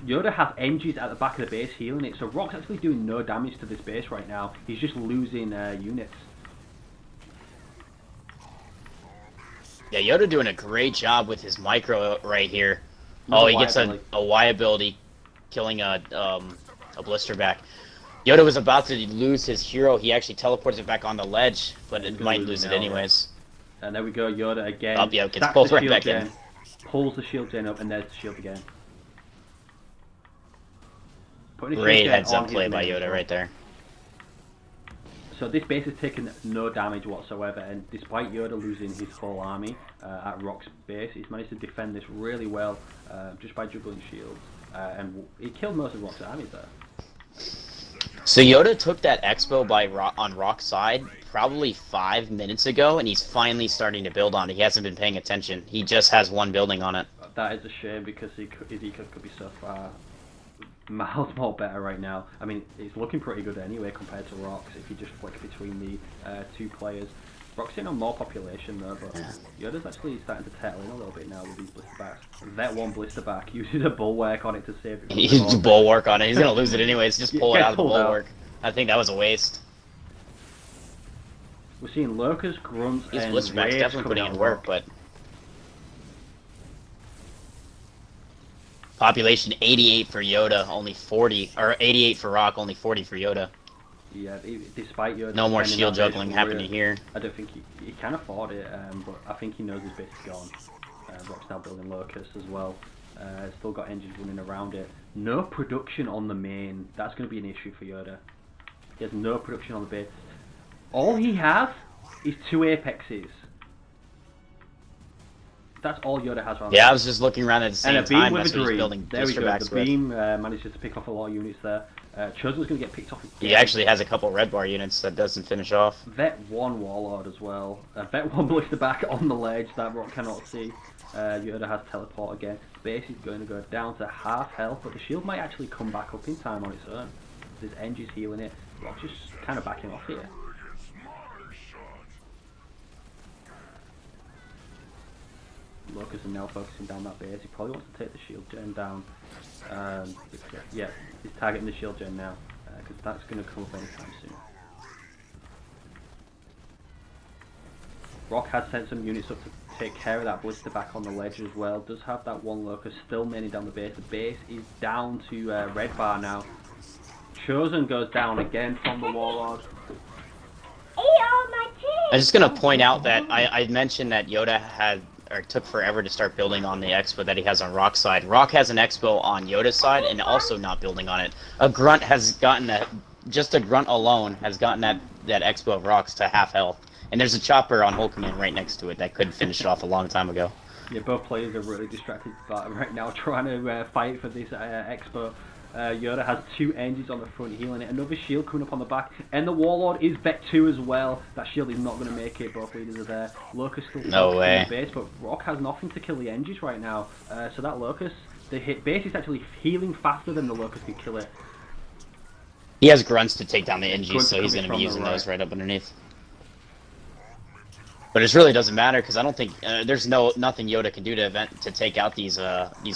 Yoda has Engies at the back of the base healing it, so Rock's actually doing no damage to this base right now. He's just losing units. Yeah, Yoda doing a great job with his micro right here. Another Oh, he gets Y a Y ability, killing a blister back. Yoda was about to lose his hero. He actually teleports it back on the ledge, but He's it gonna might lose lose it it now, anyways. And there we go, Yoda again. Oh, yeah, gets Stacks pulled the right shield back in. gen, pulls the shield gen up, and there's the shield again. Putting the Great shield gen heads on up play his by main Yoda front. right there. So this base has taken no damage whatsoever, and despite Yoda losing his whole army at Rock's base, he's managed to defend this really well just by juggling shields, and he killed most of Rock's armies there. So Yoda took that expo on Rock's side probably 5 minutes ago, and he's finally starting to build on it. He hasn't been paying attention. He just has one building on it. That is a shame because his eco could be so far miles more better right now. I mean, it's looking pretty good anyway compared to Rock's if you just flick between the two players. Rock's in on more population though, but Yoda's actually starting to tail in a little bit now with these blister backs. That one blister back uses a bulwark on it to save it from the He's boss. bulwark on it. He's gonna lose it anyways. Just pull it Get out of the pulled out. bulwark. I think that was a waste. We're seeing Lurkers, Grunts, These and blister backs Wraiths definitely coming putting out in of work, Rock. but population 88 for Yoda, only 40, or 88 for Rock, only 40 for Yoda. Yeah, despite Yoda No more defending shield that base juggling really, happening here. I don't think he can afford it, but I think he knows his base is gone. Rock's now building Locust as well. Still got engines running around it. No production on the main. That's going to be an issue for Yoda. He has no production on the base. All he has is 2 Apexes. That's all Yoda has around. Yeah, I was just looking around at the same And a beam time. with That's a what he's dream. building There we blister go. backs The with. beam manages to pick off a lot of units there. Chosen's going to get picked off again. He actually has a couple red bar units that doesn't finish off. Vet 1 Warlord as well. Vet 1 blister back on the ledge that Rock cannot see. Yoda has teleport again. Base is going to go down to half health, but the shield might actually come back up in time on its own. There's Engie's healing it. Rock's just kind of backing off here. Locust are now focusing down that base. He probably wants to take the shield gen down. Yeah, he's targeting the shield gen now because that's going to come up anytime soon. Rock has sent some units up to take care of that blister back on the ledge as well. Does have that one Locust still mainly down the base. The base is down to red bar now. Chosen goes down again from the Warlord. I'm just gonna point out that I mentioned that Yoda had or took forever to start building on the expo that he has on Rock's side. Rock has an expo on Yoda's side and also not building on it. A grunt has gotten that. Just a grunt alone has gotten that expo of Rock's to half health. And there's a chopper on Whole Command right next to it that could finish it off a long time ago. Yeah, both players are really distracted right now trying to fight for this expo. Yoda has 2 engines on the front healing it. Another shield coming up on the back. And the Warlord is Vet 2 as well. That shield is not going to make it. Both leaders are there. Locust still No way. in the base, but Rock has nothing to kill the engines right now. So that Locust, the hit base is actually healing faster than the Locust can kill it. He has grunts to take down the NGs, Grunts so he's coming going to be from the using those right. right up underneath. But it really doesn't matter because I don't think there's nothing Yoda can do to take out these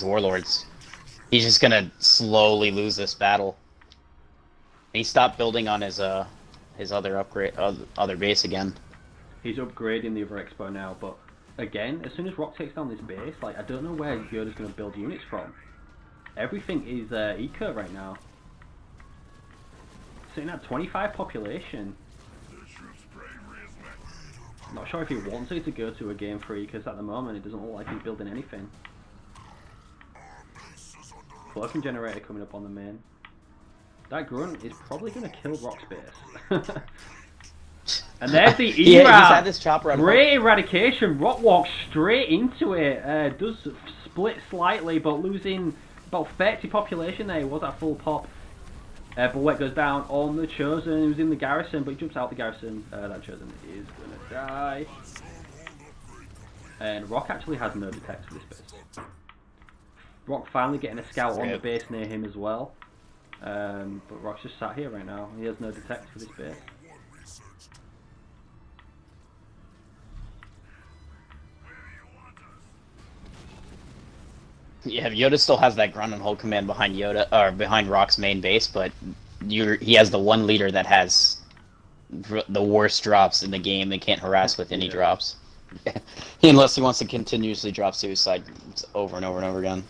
warlords. He's just gonna slowly lose this battle. And he stopped building on his other other base again. He's upgrading the other expo now, but again, as soon as Rock takes down this base, like I don't know where Yoda's going to build units from. Everything is eco right now. Sitting at 25 population. Not sure if he wants it to go to a game 3 because at the moment it doesn't look like he's building anything. Cloaking generator coming up on the main. That grunt is probably going to kill Rock's base. And there's the He just had erad. this chopper on Great eradication. Rock walks straight into it. Does split slightly, but losing about 30 population there. He was at full pop. Bulwark goes down on the Chosen, who's in the garrison, but he jumps out the garrison. That Chosen is going to die. And Rock actually has no detect for this base. Rock finally getting a scout on the base near him as well. But Rock's just sat here right now. He has no detect for this base. Yeah, Yoda still has that grunt and hold command behind Yoda or behind Rock's main base, but he has the one leader that has the worst drops in the game and can't harass with any drops. Unless he wants to continuously drop suicide over and over and over again.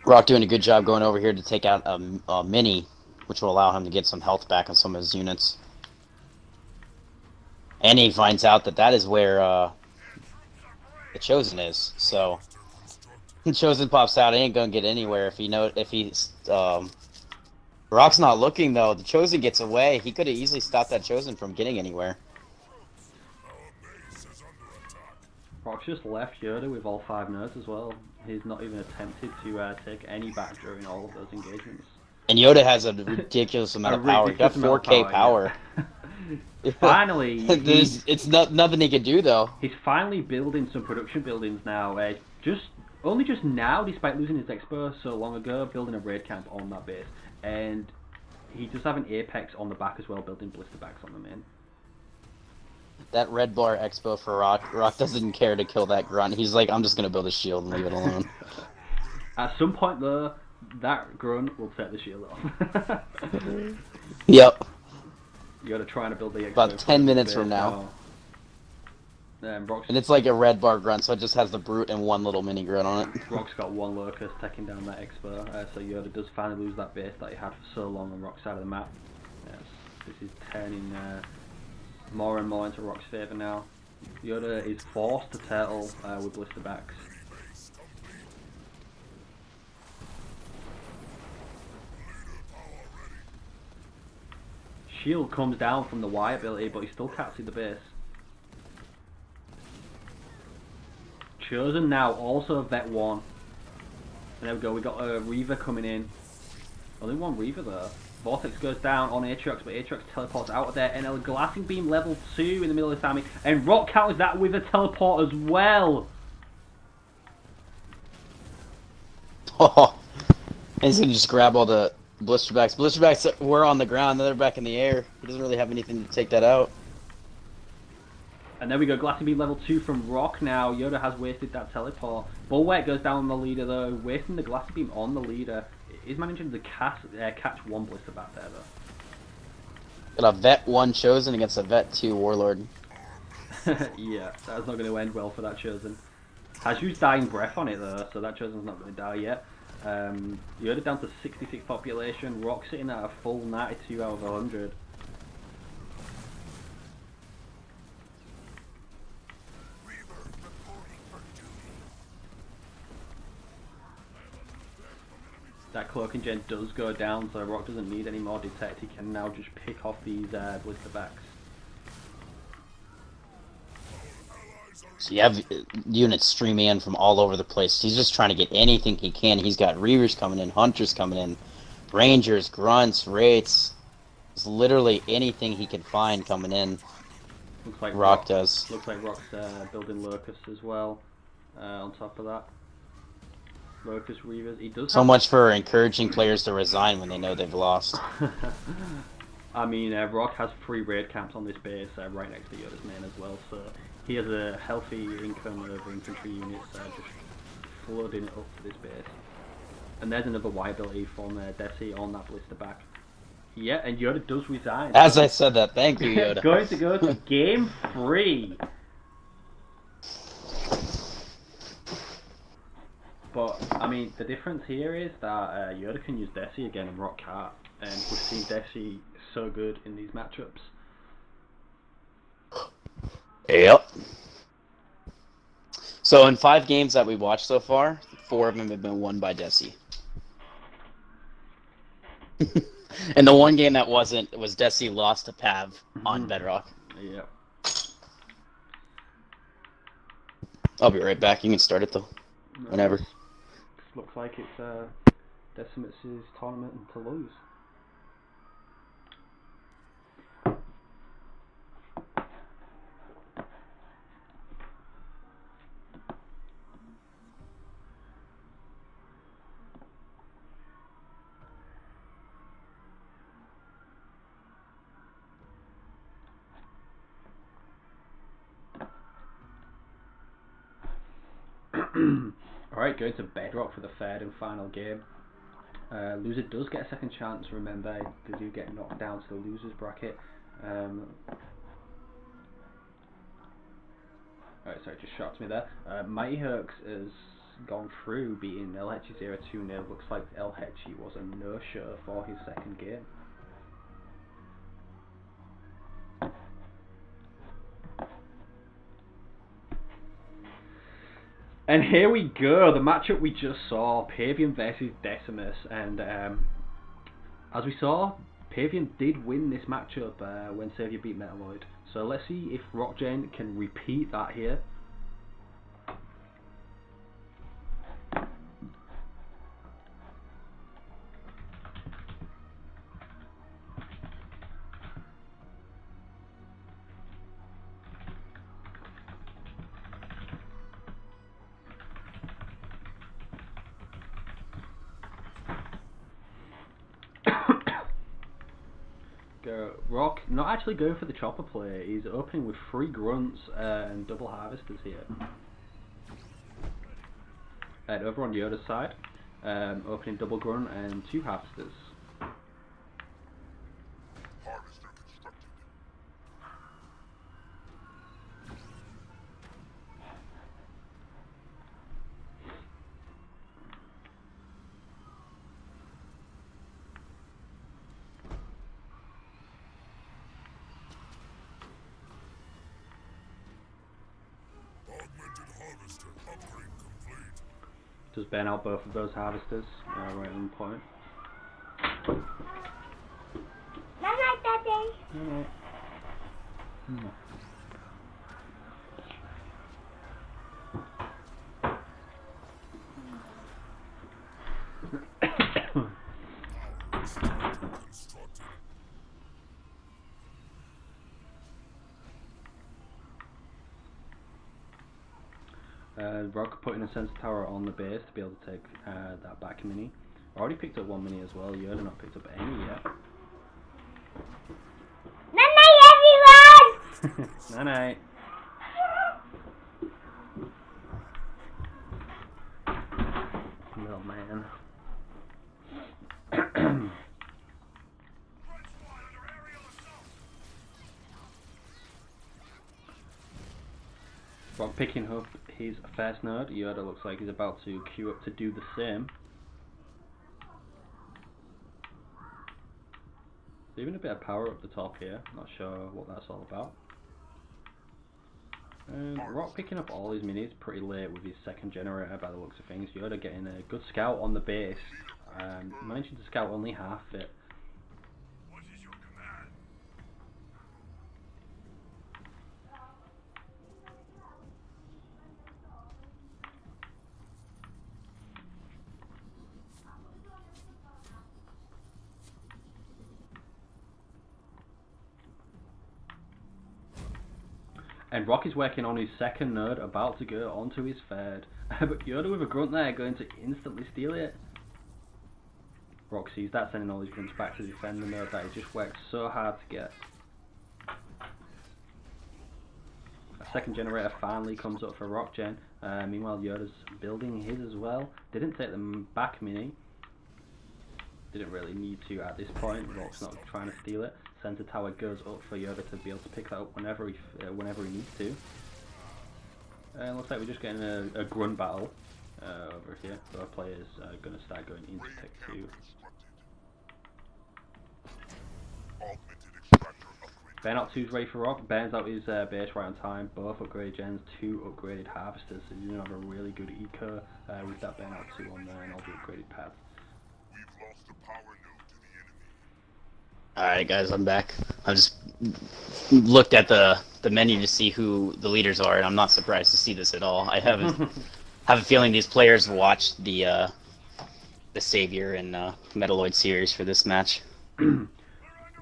Rock doing a good job going over here to take out a mini, which will allow him to get some health back on some of his units. And he finds out that that is where the Chosen is. So the Chosen pops out. He ain't gonna get anywhere if he's Rock's not looking though. The Chosen gets away. He could have easily stopped that Chosen from getting anywhere. Rock's just left Yoda with all 5 nerds as well. He's not even attempted to take any back during all of those engagements. And Yoda has a ridiculous amount of power. He got 4K power. Yeah. Finally, it's nothing he can do though. He's finally building some production buildings now. Only just now, despite losing his expo so long ago, building a raid camp on that base, and he does have an apex on the back as well, building blister backs on the main. That red bar expo for Rock. Rock doesn't care to kill that grunt. He's like, I'm just gonna build a shield and leave it alone. At some point though, that grunt will set the shield off. Yep. You gotta try and build the expo About 10 minutes from now. And it's like a red bar grunt, so it just has the brute and one little mini grunt on it. Rock's got 1 locust taking down that expo, so Yoda does finally lose that base that he had for so long on Rock's side of the map. Yes, this is turning more and more into Rock's favour now. Yoda is forced to turtle with blister backs. Shield comes down from the Y ability, but he still can't see the base. Chosen now also vet 1. And there we go, we got a Reaver coming in. Only 1 Reaver though. Vortex goes down on Aatrox, but Aatrox teleports out of there, and a Glassing Beam level 2 in the middle of this army, and Rock counters that with a teleport as well! Oh, and he's gonna just grab all the blisterbacks. Blisterbacks were on the ground, now they're back in the air. He doesn't really have anything to take that out. And there we go, Glassing Beam level 2 from Rock now. Yoda has wasted that teleport. Bulwark goes down on the leader though, wasting the Glassing Beam on the leader. He's managing to catch 1 blister back there though. Got a vet 1 Chosen against a vet 2 Warlord. Yeah, that's not going to end well for that Chosen. Has used Dying Breath on it though, so that Chosen's not going to die yet. Yoda down to 66 population, Rock sitting at a full 92 out of 100. That Cloak and Gen does go down, so Rock doesn't need any more detect. He can now just pick off these blister backs. So you have units streaming in from all over the place. He's just trying to get anything he can. He's got Reavers coming in, Hunters coming in, Rangers, Grunts, Wraiths. It's literally anything he can find coming in. Looks like Rock does. Looks like Rock's building Locusts as well. On top of that, Locust Reavers. He does. So much for encouraging players to resign when they know they've lost. I mean, Rock has 3 raid camps on this base right next to Yoda's main as well, so he has a healthy income of infantry units just flooding it up to this base. And there's another Y ability from Desi on that blister back. Yeah, and Yoda does resign. As I said that, thank you, Yoda. Going to go to game 3. But, I mean, the difference here is that Yoda can use Desi again and Rock can't. And we've seen Desi so good in these matchups. Yep. So in 5 games that we've watched so far, 4 of them have been won by Desi. And the one game that wasn't was Desi lost to Pav on Bedrock. Yep. I'll be right back. You can start it though. Whenever. Looks like it's Decimus' tournament to lose. Alright, going to Bedrock for the third and final game. Loser does get a second chance. Remember, they do get knocked down to the losers bracket. Alright, sorry, just shocked me there. Mighty Hercs has gone through beating El Hechi 0-2-0. Looks like El Hechi was a no-show for his second game. And here we go, the matchup we just saw, Pavian versus Decimus, and as we saw, Pavian did win this matchup when Saviour beat Metaloid. So let's see if Rockgen can repeat that here. Rock not actually going for the chopper play, he's opening with 3 grunts and double harvesters here. And over on Yoda's side, opening double grunt and 2 harvesters. Harvester constructed. Augmented harvester upgrade complete. Does ban out both of those harvesters right on point. Night night, Daddy. No. Constructed. Rock putting a sensor tower on the base to be able to take that back mini. Already picked up 1 mini as well. Yoda not picked up any yet. Night night, everyone. Night night. Little man. Rock picking up his first node. Yoda looks like he's about to queue up to do the same. There's even a bit of power up the top here. Not sure what that's all about. And Rock picking up all his minis pretty late with his second generator by the looks of things. Yoda getting a good scout on the base. Managing to scout only half it. What is your command? And Rock is working on his second node, about to go onto his third. But Yoda with a grunt there, going to instantly steal it. Rock sees that, sending all his grunts back to defend the node that he just worked so hard to get. A second generator finally comes up for Rockgen. Meanwhile, Yoda's building his as well. Didn't take the back mini. Didn't really need to at this point. Rock's not trying to steal it. Center tower goes up for Yoda to be able to pick that up whenever he needs to. And looks like we're just getting a grunt battle over here. Both players are going to start going into Tech 2. Augmented extractor upgrade. Burn out 2's ready for Rock. Burns out his base right on time. Both upgraded gens, 2 upgraded harvesters. So you have a really good eco with that burn out 2 on there and all the upgraded pads. We've lost a power node to the enemy. Alright guys, I'm back. I just looked at the menu to see who the leaders are, and I'm not surprised to see this at all. I have a feeling these players watched the Savior and Metaloid series for this match.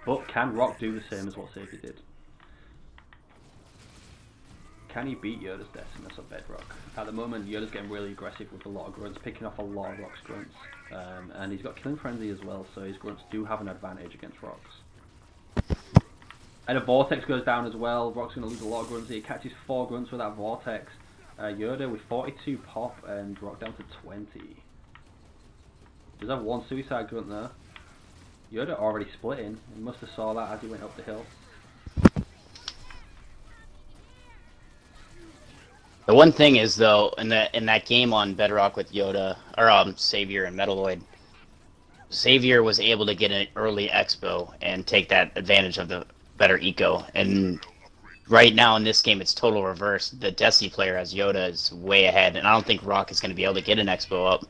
But can Rock do the same as what Savior did? Can he beat Yoda's Decimus on Bedrock? At the moment, Yoda's getting really aggressive with a lot of grunts, picking off a lot of Rock's grunts. And he's got Killing Frenzy as well, so his grunts do have an advantage against Rock's. And a Vortex goes down as well. Rock's going to lose a lot of grunts. He catches 4 grunts with that Vortex. Yoda with 42 pop and Rock down to 20. Does have one suicide grunt there. Yoda already splitting. He must have saw that as he went up the hill. The one thing is though, in that game on Bedrock with Yoda or Savior and Metalloid, Savior was able to get an early expo and take that advantage of the better eco. And right now in this game, it's total reverse. The Desi player has Yoda is way ahead, and I don't think Rock is going to be able to get an expo up.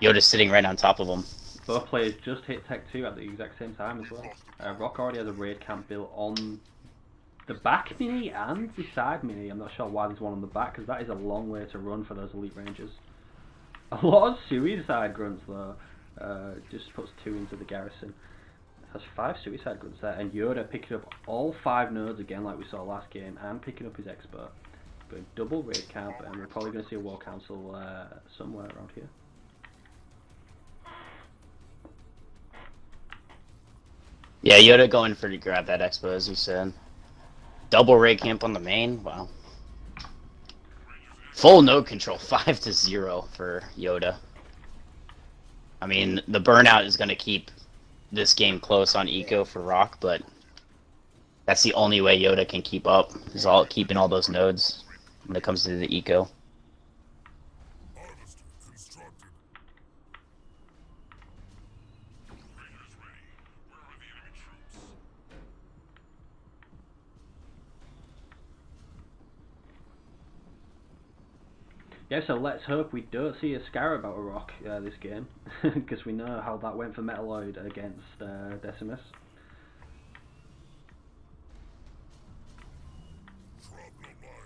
Yoda's sitting right on top of him. Both players just hit Tech 2 at the exact same time as well. Rock already has a raid camp built on the back mini and the side mini. I'm not sure why there's one on the back, because that is a long way to run for those elite rangers. A lot of suicide grunts though. Just puts 2 into the garrison. Has 5 suicide grunts there, and Yoda picking up all 5 nodes again like we saw last game, and picking up his expert. Going double raid camp, and we're probably going to see a war council somewhere around here. Yeah, Yoda going for to grab that expo, as you said. Double raid camp on the main. Wow. Full node control, 5-0 for Yoda. I mean, the burnout is going to keep this game close on eco for Rock, but that's the only way Yoda can keep up, is keeping all those nodes when it comes to the eco. Harvester constructed. Raiders ready. Where are the enemy troops? Yeah, so let's hope we don't see a Scarab out of Rock this game, because we know how that went for Metalloid against Decimus.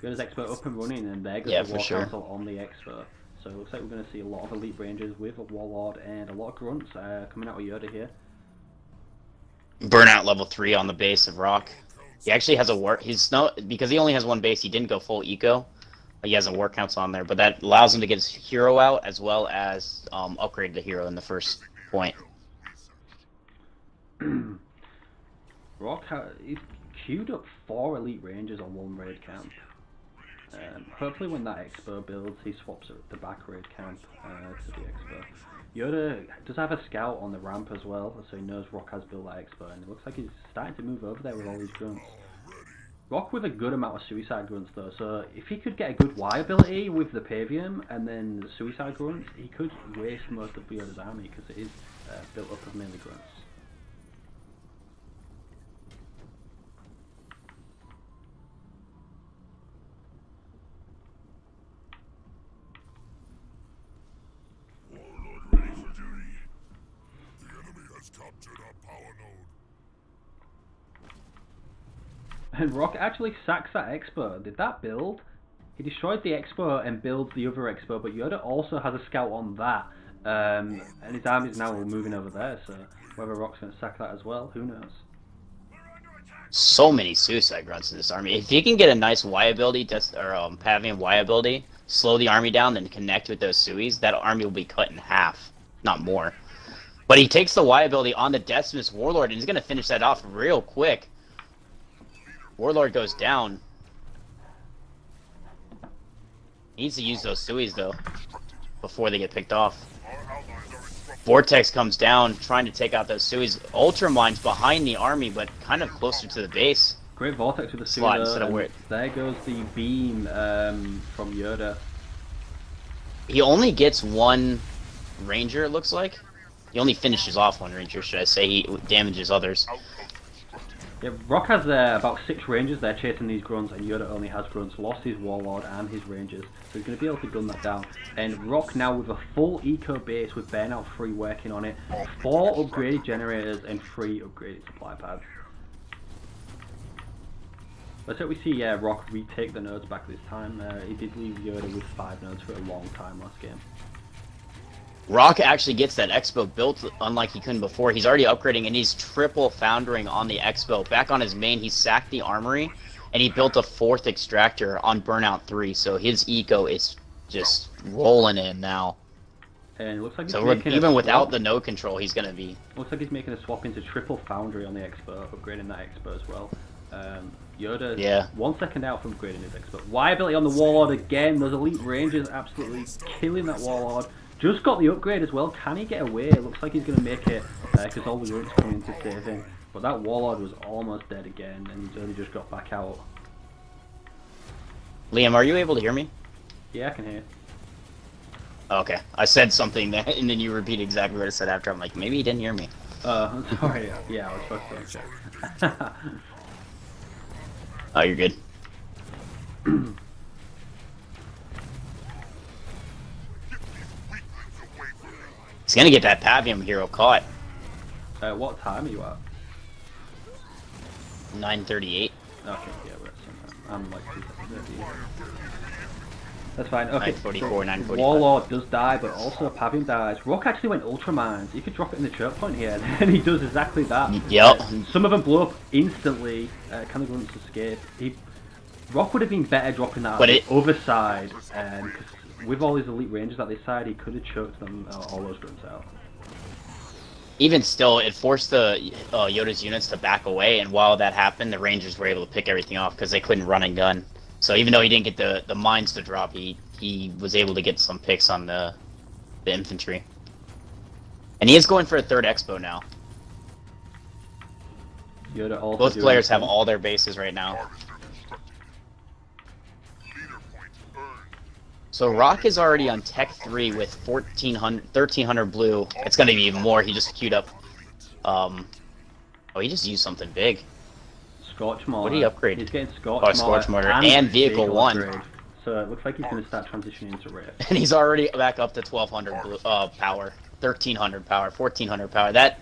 Got his expert up and running, and there goes the War Council on the expert. So it looks like we're going to see a lot of elite rangers with a Warlord and a lot of grunts coming out of Yoda here. Burnout level 3 on the base of Rock. He actually has a because he only has one base, he didn't go full eco. He has a war council on there, but that allows him to get his hero out as well as upgrade the hero in the first point. Rock he's queued up 4 elite rangers on 1 raid camp. Hopefully when that expo builds, he swaps the back raid camp to the expo. Yoda does have a scout on the ramp as well, so he knows Rock has built that expo, and it looks like he's starting to move over there with all these grunts. Rock with a good amount of suicide grunts though, so if he could get a good Y ability with the Pavium and then the suicide grunts, he could waste most of Yoda's army, because it is built up of mainly grunts. Warlord ready for duty. The enemy has captured our power node. And Rock actually sacks that expo. Did that build? He destroyed the expo and builds the other expo, but Yoda also has a scout on that. And his army is now moving over there, so whether Rock's going to sack that as well, who knows? So many suicide grunts in this army. If he can get a nice Y ability, or Pavian Y ability, slow the army down, then connect with those Suis, that army will be cut in half, not more. But he takes the Y ability on the Decimus Warlord, and he's going to finish that off real quick. Warlord goes down. He needs to use those Suis though, before they get picked off. Vortex comes down, trying to take out those Suis. Ultramine's behind the army, but kind of closer to the base. Great Vortex with the Suis. There goes the beam from Yoda. He only gets 1 Ranger, it looks like. He only finishes off 1 Ranger, should I say. He damages others. Yeah, Rock has about 6 Rangers there chasing these grunts, and Yoda only has grunts, lost his Warlord and his Rangers, so he's going to be able to gun that down. And Rock now with a full eco base with Burnout 3 working on it, 4 upgraded generators and 3 upgraded supply pads. Let's hope we see Rock retake the nodes back this time. He did leave Yoda with 5 nodes for a long time last game. Rock actually gets that Expo built unlike he couldn't before. He's already upgrading, and he's triple foundering on the Expo. Back on his main, he sacked the armory, and he built a 4th extractor on Burnout 3, so his eco is just rolling in now. And it looks like he's so making even without the node control, he's going to be... Looks like he's making a swap into triple foundry on the Expo, upgrading that Expo as well. Yoda, Yeah. 1 second out from upgrading his expert. Y ability on the Warlord again. Those elite rangers absolutely killing that Warlord. Just got the upgrade as well. Can he get away? It looks like he's going to make it because all the units coming in to save him. But that Warlord was almost dead again, and he's only just got back out. Liam, are you able to hear me? Yeah, I can hear. Okay, I said something that, and then you repeat exactly what I said after. I'm like, maybe he didn't hear me. I'm sorry. Yeah, I was supposed to. Oh, you're good. He's gonna get that Pavium hero caught. What time are you at? 9:38. Okay, yeah, we're at some time. I'm like 2 seconds ahead. That's fine. Okay, 9:44, 9:45. Warlord does die, but also Pavium dies. Rock actually went Ultra Mines. He could drop it in the choke point here, and he does exactly that. Yep. Some of them blow up instantly. Can the grunts escape? Rock would have been better dropping that on the other side, because with all his elite rangers at this side, he could have choked them all those grunts out. Even still, it forced the Yoda's units to back away, and while that happened, the Rangers were able to pick everything off because they couldn't run and gun. So even though he didn't get the mines to drop, he was able to get some picks on the infantry. And he is going for a third expo now. Yoda also Both players have all their bases right now. So Rock is already on Tech 3 with 1300 blue. It's going to be even more. He just queued up. Oh, he just used something big. Scorch Mortar. What did he upgrade? He's getting Scorch Mortar and Vehicle 1. Upgrade. So it looks like he's going to start transitioning into Rift. And he's already back up to 1200 blue, power, 1300 power, 1400 power. That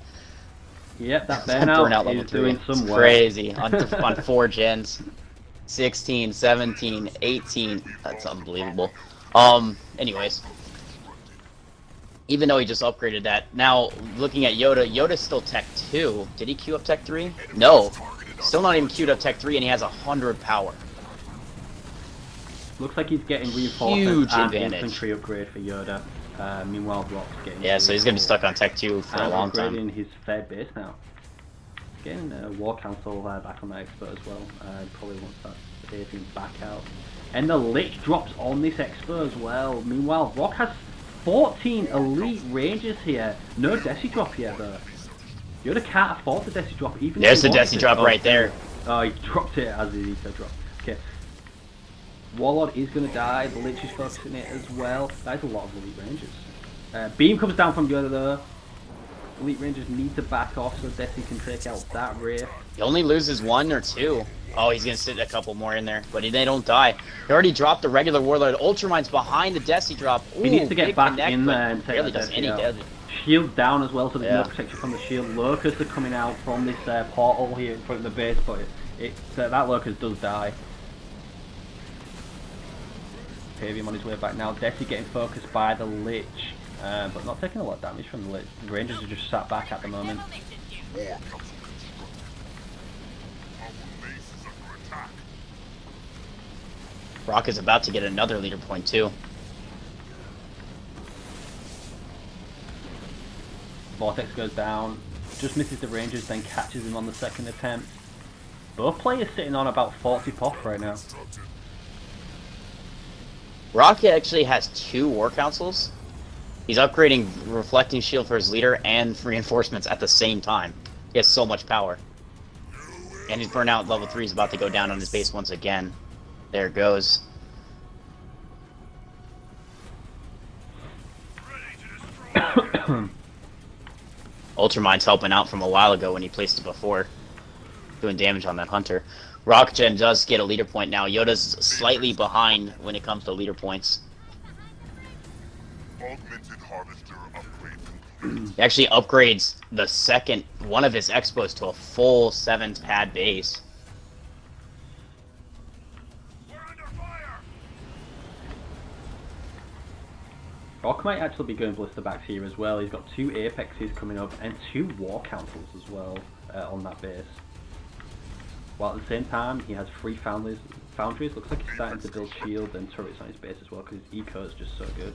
Yep, that burnout level is 3. doing some It's work. crazy on 4 gens. 16, 17, 18. That's unbelievable. Anyways. Even though he just upgraded that, now looking at Yoda, Yoda's still Tech 2. Did he queue up Tech 3? No. Still not even queued up Tech 3, and he has 100 power. Looks like he's getting reinforcements Huge and advantage. infantry upgrade for Yoda. Meanwhile, Rock's getting... Yeah, so he's going to be stuck on Tech 2 for a long time. Upgrading his third base now. Getting War Council back on that expert as well. Probably wants that saving back out. And the Lich drops on this expo as well. Meanwhile, Rock has 14 elite rangers here. No Desi drop yet though. Yoda can't afford the Desi drop even There's if the he wants Desi it. drop right there. Oh, he dropped it as he said drop. Okay. Warlord is going to die. The Lich is focusing it as well. That is a lot of elite rangers. Beam comes down from Yoda though. Elite rangers need to back off so Desi can take out that Rift. He only loses 1 or 2. Oh, he's going to sit a couple more in there, but they don't die. He already dropped the regular Warlord. Ultramine's behind the Desi drop. Ooh, He needs to get back connect, in there and take barely that does Desi any out. damage. Shield down as well, so there's Yeah. no protection from the shield. Locusts are coming out from this portal here in front of the base, but that Locust does die. Pavium on his way back now. Desi getting focused by the Lich, but not taking a lot of damage from the Lich. The Rangers are just sat back at the moment. Rock is about to get another leader point too. Vortex goes down, just misses the Rangers, then catches him on the second attempt. Both players sitting on about 40 pop right now. Rock actually has 2 War Councils. He's upgrading Reflecting Shield for his leader and reinforcements at the same time. He has so much power. And his burnout level 3 is about to go down on his base once again. There it goes. Ultramine's helping out from a while ago when he placed it before. Doing damage on that Hunter. Rockgen does get a leader point now. Yoda's slightly behind when it comes to leader points. Augmented harvester upgrade complete. He actually upgrades the second one of his expos to a full 7 pad base. Rock might actually be going blister backs here as well. He's got 2 Apexes coming up and 2 War Councils as well on that base. While at the same time, he has 3 foundries. Looks like he's starting to build shields and turrets on his base as well because his eco is just so good.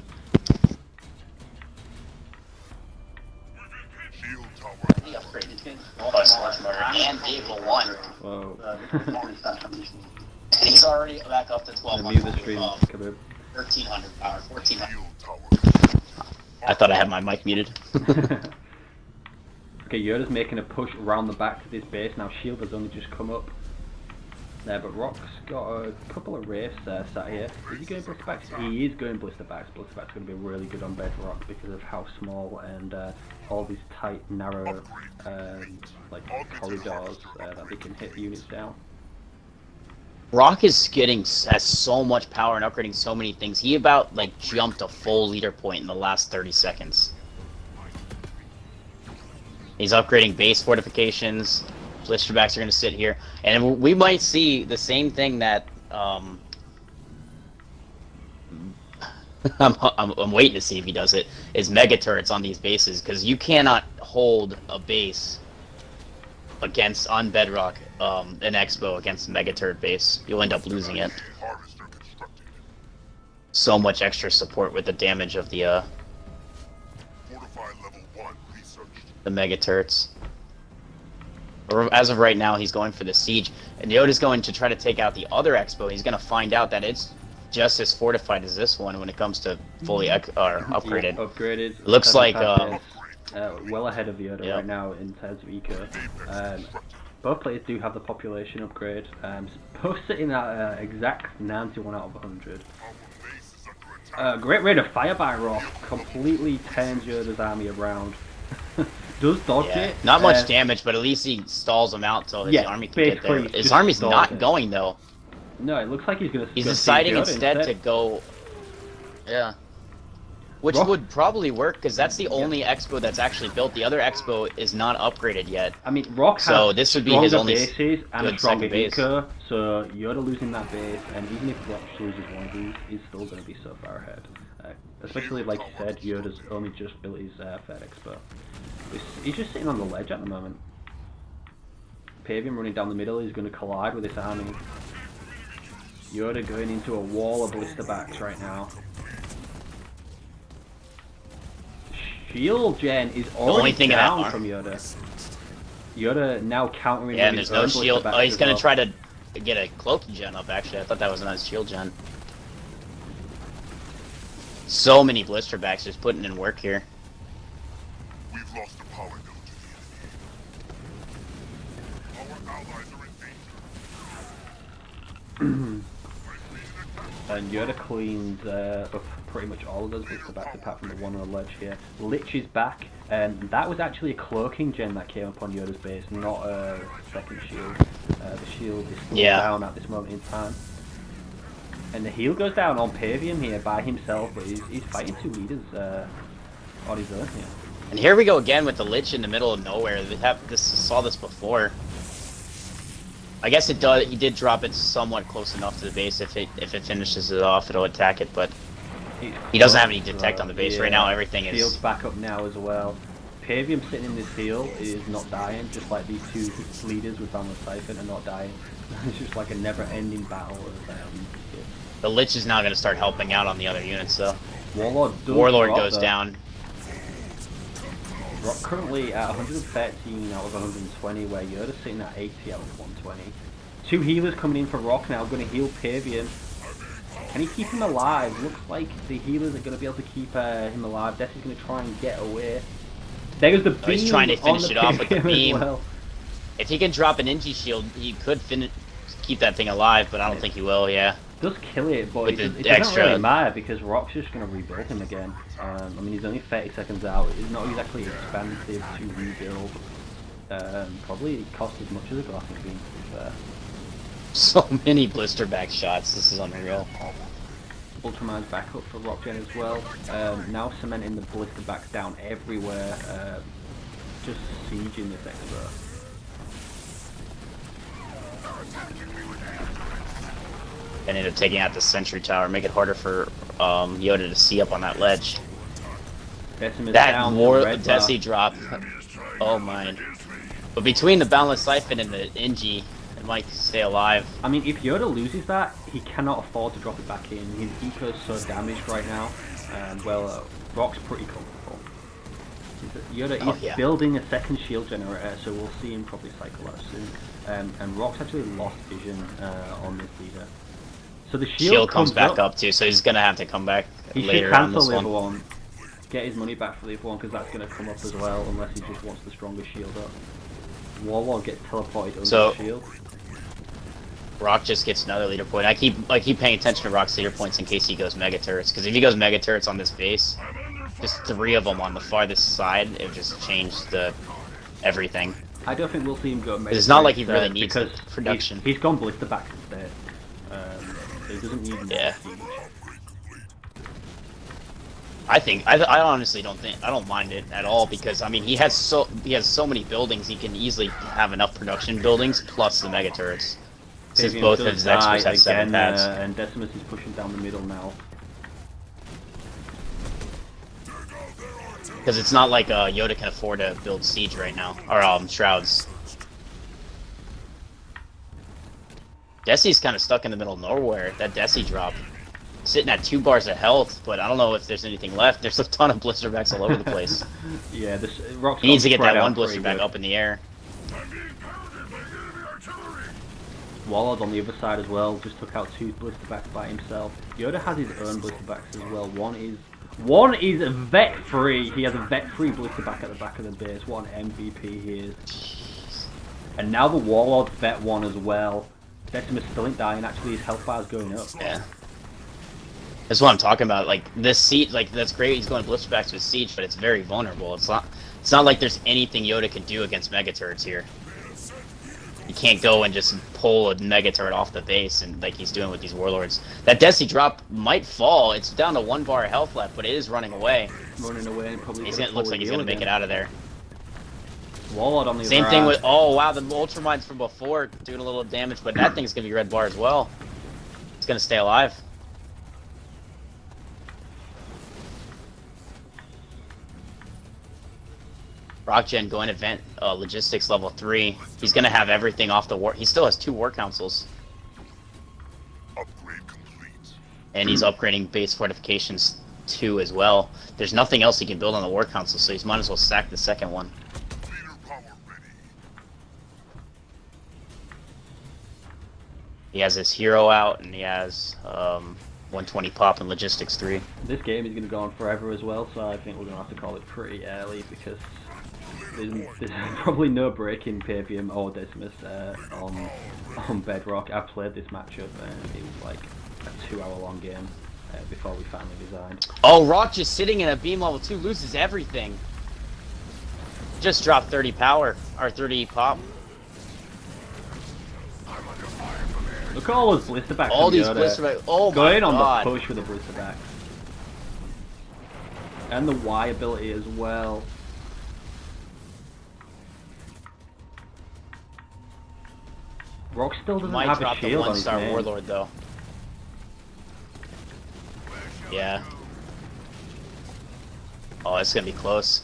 Shield tower. He upgraded Slash motor and vehicle 1. Whoa. And he's already back up to The music 1200. stream. 1300 power, 1400. Shield tower. I thought I had my mic muted. Okay, Yoda's making a push around the back to this base. Now Shield has only just come up there, but Rock's got a couple of wraiths sat here. Is he going blister backs? He is going blister backs. Blister backs going to be really good on Bedrock because of how small and all these tight, narrow like corridors that they can hit units down. Rock is has so much power and upgrading so many things. He about like jumped a full leader point in the last 30 seconds. He's upgrading base fortifications. Blisterbacks are going to sit here, and we might see the same thing that I'm waiting to see if he does it. Is mega turrets on these bases, because you cannot hold a base against on Bedrock an expo against a mega turret base. You'll end up losing it. Harvester constructed. So much extra support with the damage of the Fortify level 1 researched. mega turrets. As of right now, he's going for the siege, and Yoda's going to try to take out the other expo. He's going to find out that it's just as fortified as this one when it comes to fully upgraded. Yeah, upgraded. Looks like well ahead of Yoda yeah. right now in terms of eco. Both players do have the population upgrade. Both sitting at exact 91 out of 100. Our base is under attack. Great rate of fire by Rock completely turns Yoda's army around. Does dodge Yeah. it. Not much damage, but at least he stalls him out so his yeah, army can get there. basically His just army's stalls not it. going though. No, it looks like he's gonna. He's go deciding siege Yoda instead to go. Yeah. Which Rock- would probably work because that's the only expo that's actually built. The other expo is not upgraded yet. I mean, Rock has So this would be his stronger only bases and a good stronger second base. eco, so Yoda losing that base, and even if Rock loses one of these, he's still going to be so far ahead. Especially, like you said, Yoda's only just built his third expo. He's just sitting on the ledge at the moment. Pavian running down the middle, he's going to collide with this army. Yoda going into a wall of blister backs right now. Shield gen is only already thing in that down arm- from Yoda. Yoda now countering. Yeah, with and his there's no own blister shield. backs Oh, he's as gonna well. try to get a cloaking gen up. Actually, I thought that was a nice shield gen. So many blister backs just putting in work here. We've lost the power node to the enemy. Our allies are in danger. And Yoda cleans up pretty much all of those blister backs apart from the one on the ledge here. Lich is back, and that was actually a cloaking gen that came up on Yoda's base, not a second shield. The shield is still down at this moment in time. And the heal goes down on Pavian here by himself, but he's fighting two leaders on his own here. And here we go again with the Lich in the middle of nowhere. We saw this before. I guess it does. He did drop it somewhat close enough to the base. If it finishes it off, it'll attack it. But he doesn't have any detect on the base right now. Everything Shield's is. back up now as well. Pavian sitting in this field is not dying, just like these two leaders with Boundless Siphon are not dying. It's just like a never-ending battle of The Lich is now going to start helping out on the other units, though. Warlord Goes though. down. Rock currently at 113 out of 120, where Yoda's sitting at 80 out of 120. Two healers coming in for Rock now, going to heal Pavian. Can he keep him alive? Looks like the healers are going to be able to keep him alive. Desi's going to try and get away. There's the beam. He's trying to finish on the it off with the Pavian as beam. well. If he can drop an Inji shield, he could keep that thing alive, but I don't think he will. Yeah. Does kill it, but With it the doesn't extra- really matter because Rock's just going to rebuild him again. I mean, he's only 30 seconds out. It's not exactly expensive to rebuild. Probably cost as much as a glassing beam, to be fair. So many blister back shots. This is unreal. Ultraman's back up for Rockgen as well. Now cementing the blister backs down everywhere. Just sieging this expo. And end up taking out the sentry tower, make it harder for Yoda to see up on that ledge. Decimus That down war for Red Desi drop. Oh my. But between the Boundless Siphon and the Inji, it might stay alive. I mean, if Yoda loses that, he cannot afford to drop it back in. His eco's so damaged right now. Rock's pretty comfortable. Yoda Oh, is yeah. building a second shield generator, so we'll see him probably cycle that soon. And Rock's actually lost vision on this leader. So the shield Comes back up too, so he's gonna have to come back He should later on cancel this the other one. one. Get his money back for the other one, because that's going to come up as well, unless he just wants the strongest shield up. Warlord gets teleported under So- the shield. Rock just gets another leader point. I keep paying attention to Rock's leader points in case he goes mega turrets, because if he goes mega turrets on this base, just 3 of them on the farthest side, it would just change everything. I don't think we'll see him go mega. It's not like he really turrets, needs because the production. He's gone blister back instead. So he doesn't need more Yeah. siege. I honestly don't mind it at all, because I mean he has so many buildings, he can easily have enough production buildings plus the mega turrets. Since Pavian both of does his die experts have 7 again, pads. and Decimus is pushing down the middle now. Because it's not like Yoda can afford to build siege right now, or shrouds. Desi's kind of stuck in the middle of nowhere. That Desi drop, sitting at 2 bars of health, but I don't know if there's anything left. There's a ton of blister backs all over the place. Yeah, this Rock's He needs to get spread that out one blister pretty back good. up in the air. I'm being pounded by enemy artillery. Warlord on the other side as well, just took out 2 blister backs by himself. Yoda has his own blister backs as well. One is a vet free. He has a vet free blister back at the back of the base. What an MVP he is. And now the Warlord's vet one as well. Decimus still ain't dying. Actually, his health bar is going up. Yeah. That's what I'm talking about. Like this siege, like that's great. He's going blister backs with siege, but it's very vulnerable. It's not like there's anything Yoda can do against mega turrets here. You can't go and just pull a mega turret off the base and like he's doing with these warlords. That Desi drop might fall. It's down to 1 bar of health left, but it is running away. Running away and probably Looks like he's gonna make it out of there. Warlord on the Same other thing hand. with wow, the ultramines from before doing a little damage, but that thing's gonna be red bar as well. It's gonna stay alive. Rockgen going event logistics level 3. He's gonna have everything off the war. He still has 2 war councils, Upgrade complete. and he's upgrading base fortifications 2 as well. There's nothing else he can build on the war council, so he might as well sack the second one. Leader power ready. He has his hero out, and he has 120 pop and logistics 3. This game is going to go on forever as well, so I think we're going to have to call it pretty early because there's probably no break in Pavium or Decimus on Bedrock. I played this matchup and it was like a 2-hour long game before we finally resigned. Oh, Rock just sitting in a beam level 2 loses everything. Just dropped 30 power, or 30 pop. Look at all those blister backs. All from these Yoda. blister back. Oh my Going on god. the push with the blister backs. And the Y ability as well. Rock still doesn't Might have a drop the shield on his 1-star name. warlord though. Yeah. Oh, it's gonna be close.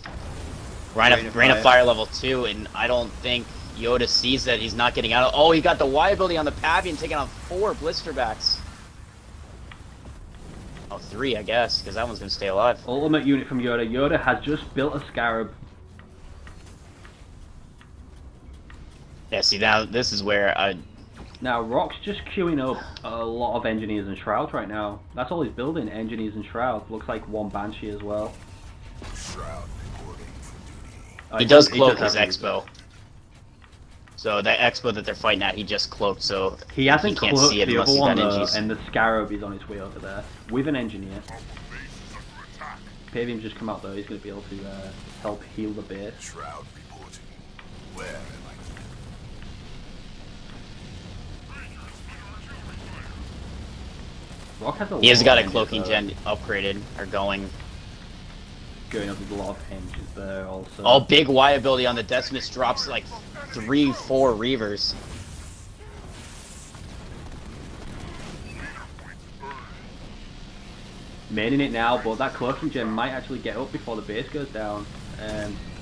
Rain of Fire level 2, and I don't think Yoda sees that he's not getting out. Oh, he got the Y ability on the Pavian, taking on 4 blister backs. Oh, 3, I guess, because that one's gonna stay alive. Ultimate unit from Yoda. Yoda has just built a Scarab. Yeah, see, now this is where Now, Rock's just queuing up a lot of Engineers and Shrouds right now. That's all he's building, Engineers and Shrouds. Looks like 1 Banshee as well. Shroud reporting for duty. he does He cloak have his these. expo. So that expo that they're fighting at, he just cloaked, so He hasn't can't cloaked see it the unless other he's one got though, NGs. and the Scarab is on its way over there with an Engineer. All bases under attack. Pavium's just come out though, he's going to be able to help heal the base. Shroud reporting. Where am I? Rock has a He has lot got a of cloaking engines, gen upgraded, or going. going up with a lot of engines there also. Oh, big Y ability on the Decimus drops like 3-4 Reavers. Maining it now, but that cloaking gen might actually get up before the base goes down.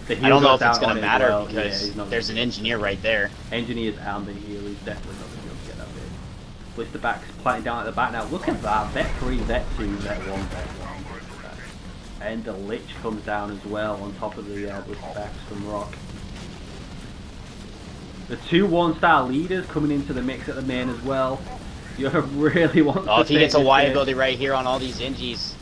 The heal I don't know goes if it's down going on to it as matter well. Yeah, because he's not there's gonna an engineer right there. Engineers and the heal is definitely not going to be able to get that base. Blister backs planting down at the back now. Look at that. Vet 3, Vet 2, Vet 1, Vet 1. Blister back. And the Lich comes down as well on top of the backs from Rock. The two 1-star leaders coming into the mix at the main as well. Yoda really wants to if he gets a take Y this ability right here on all these Ingis.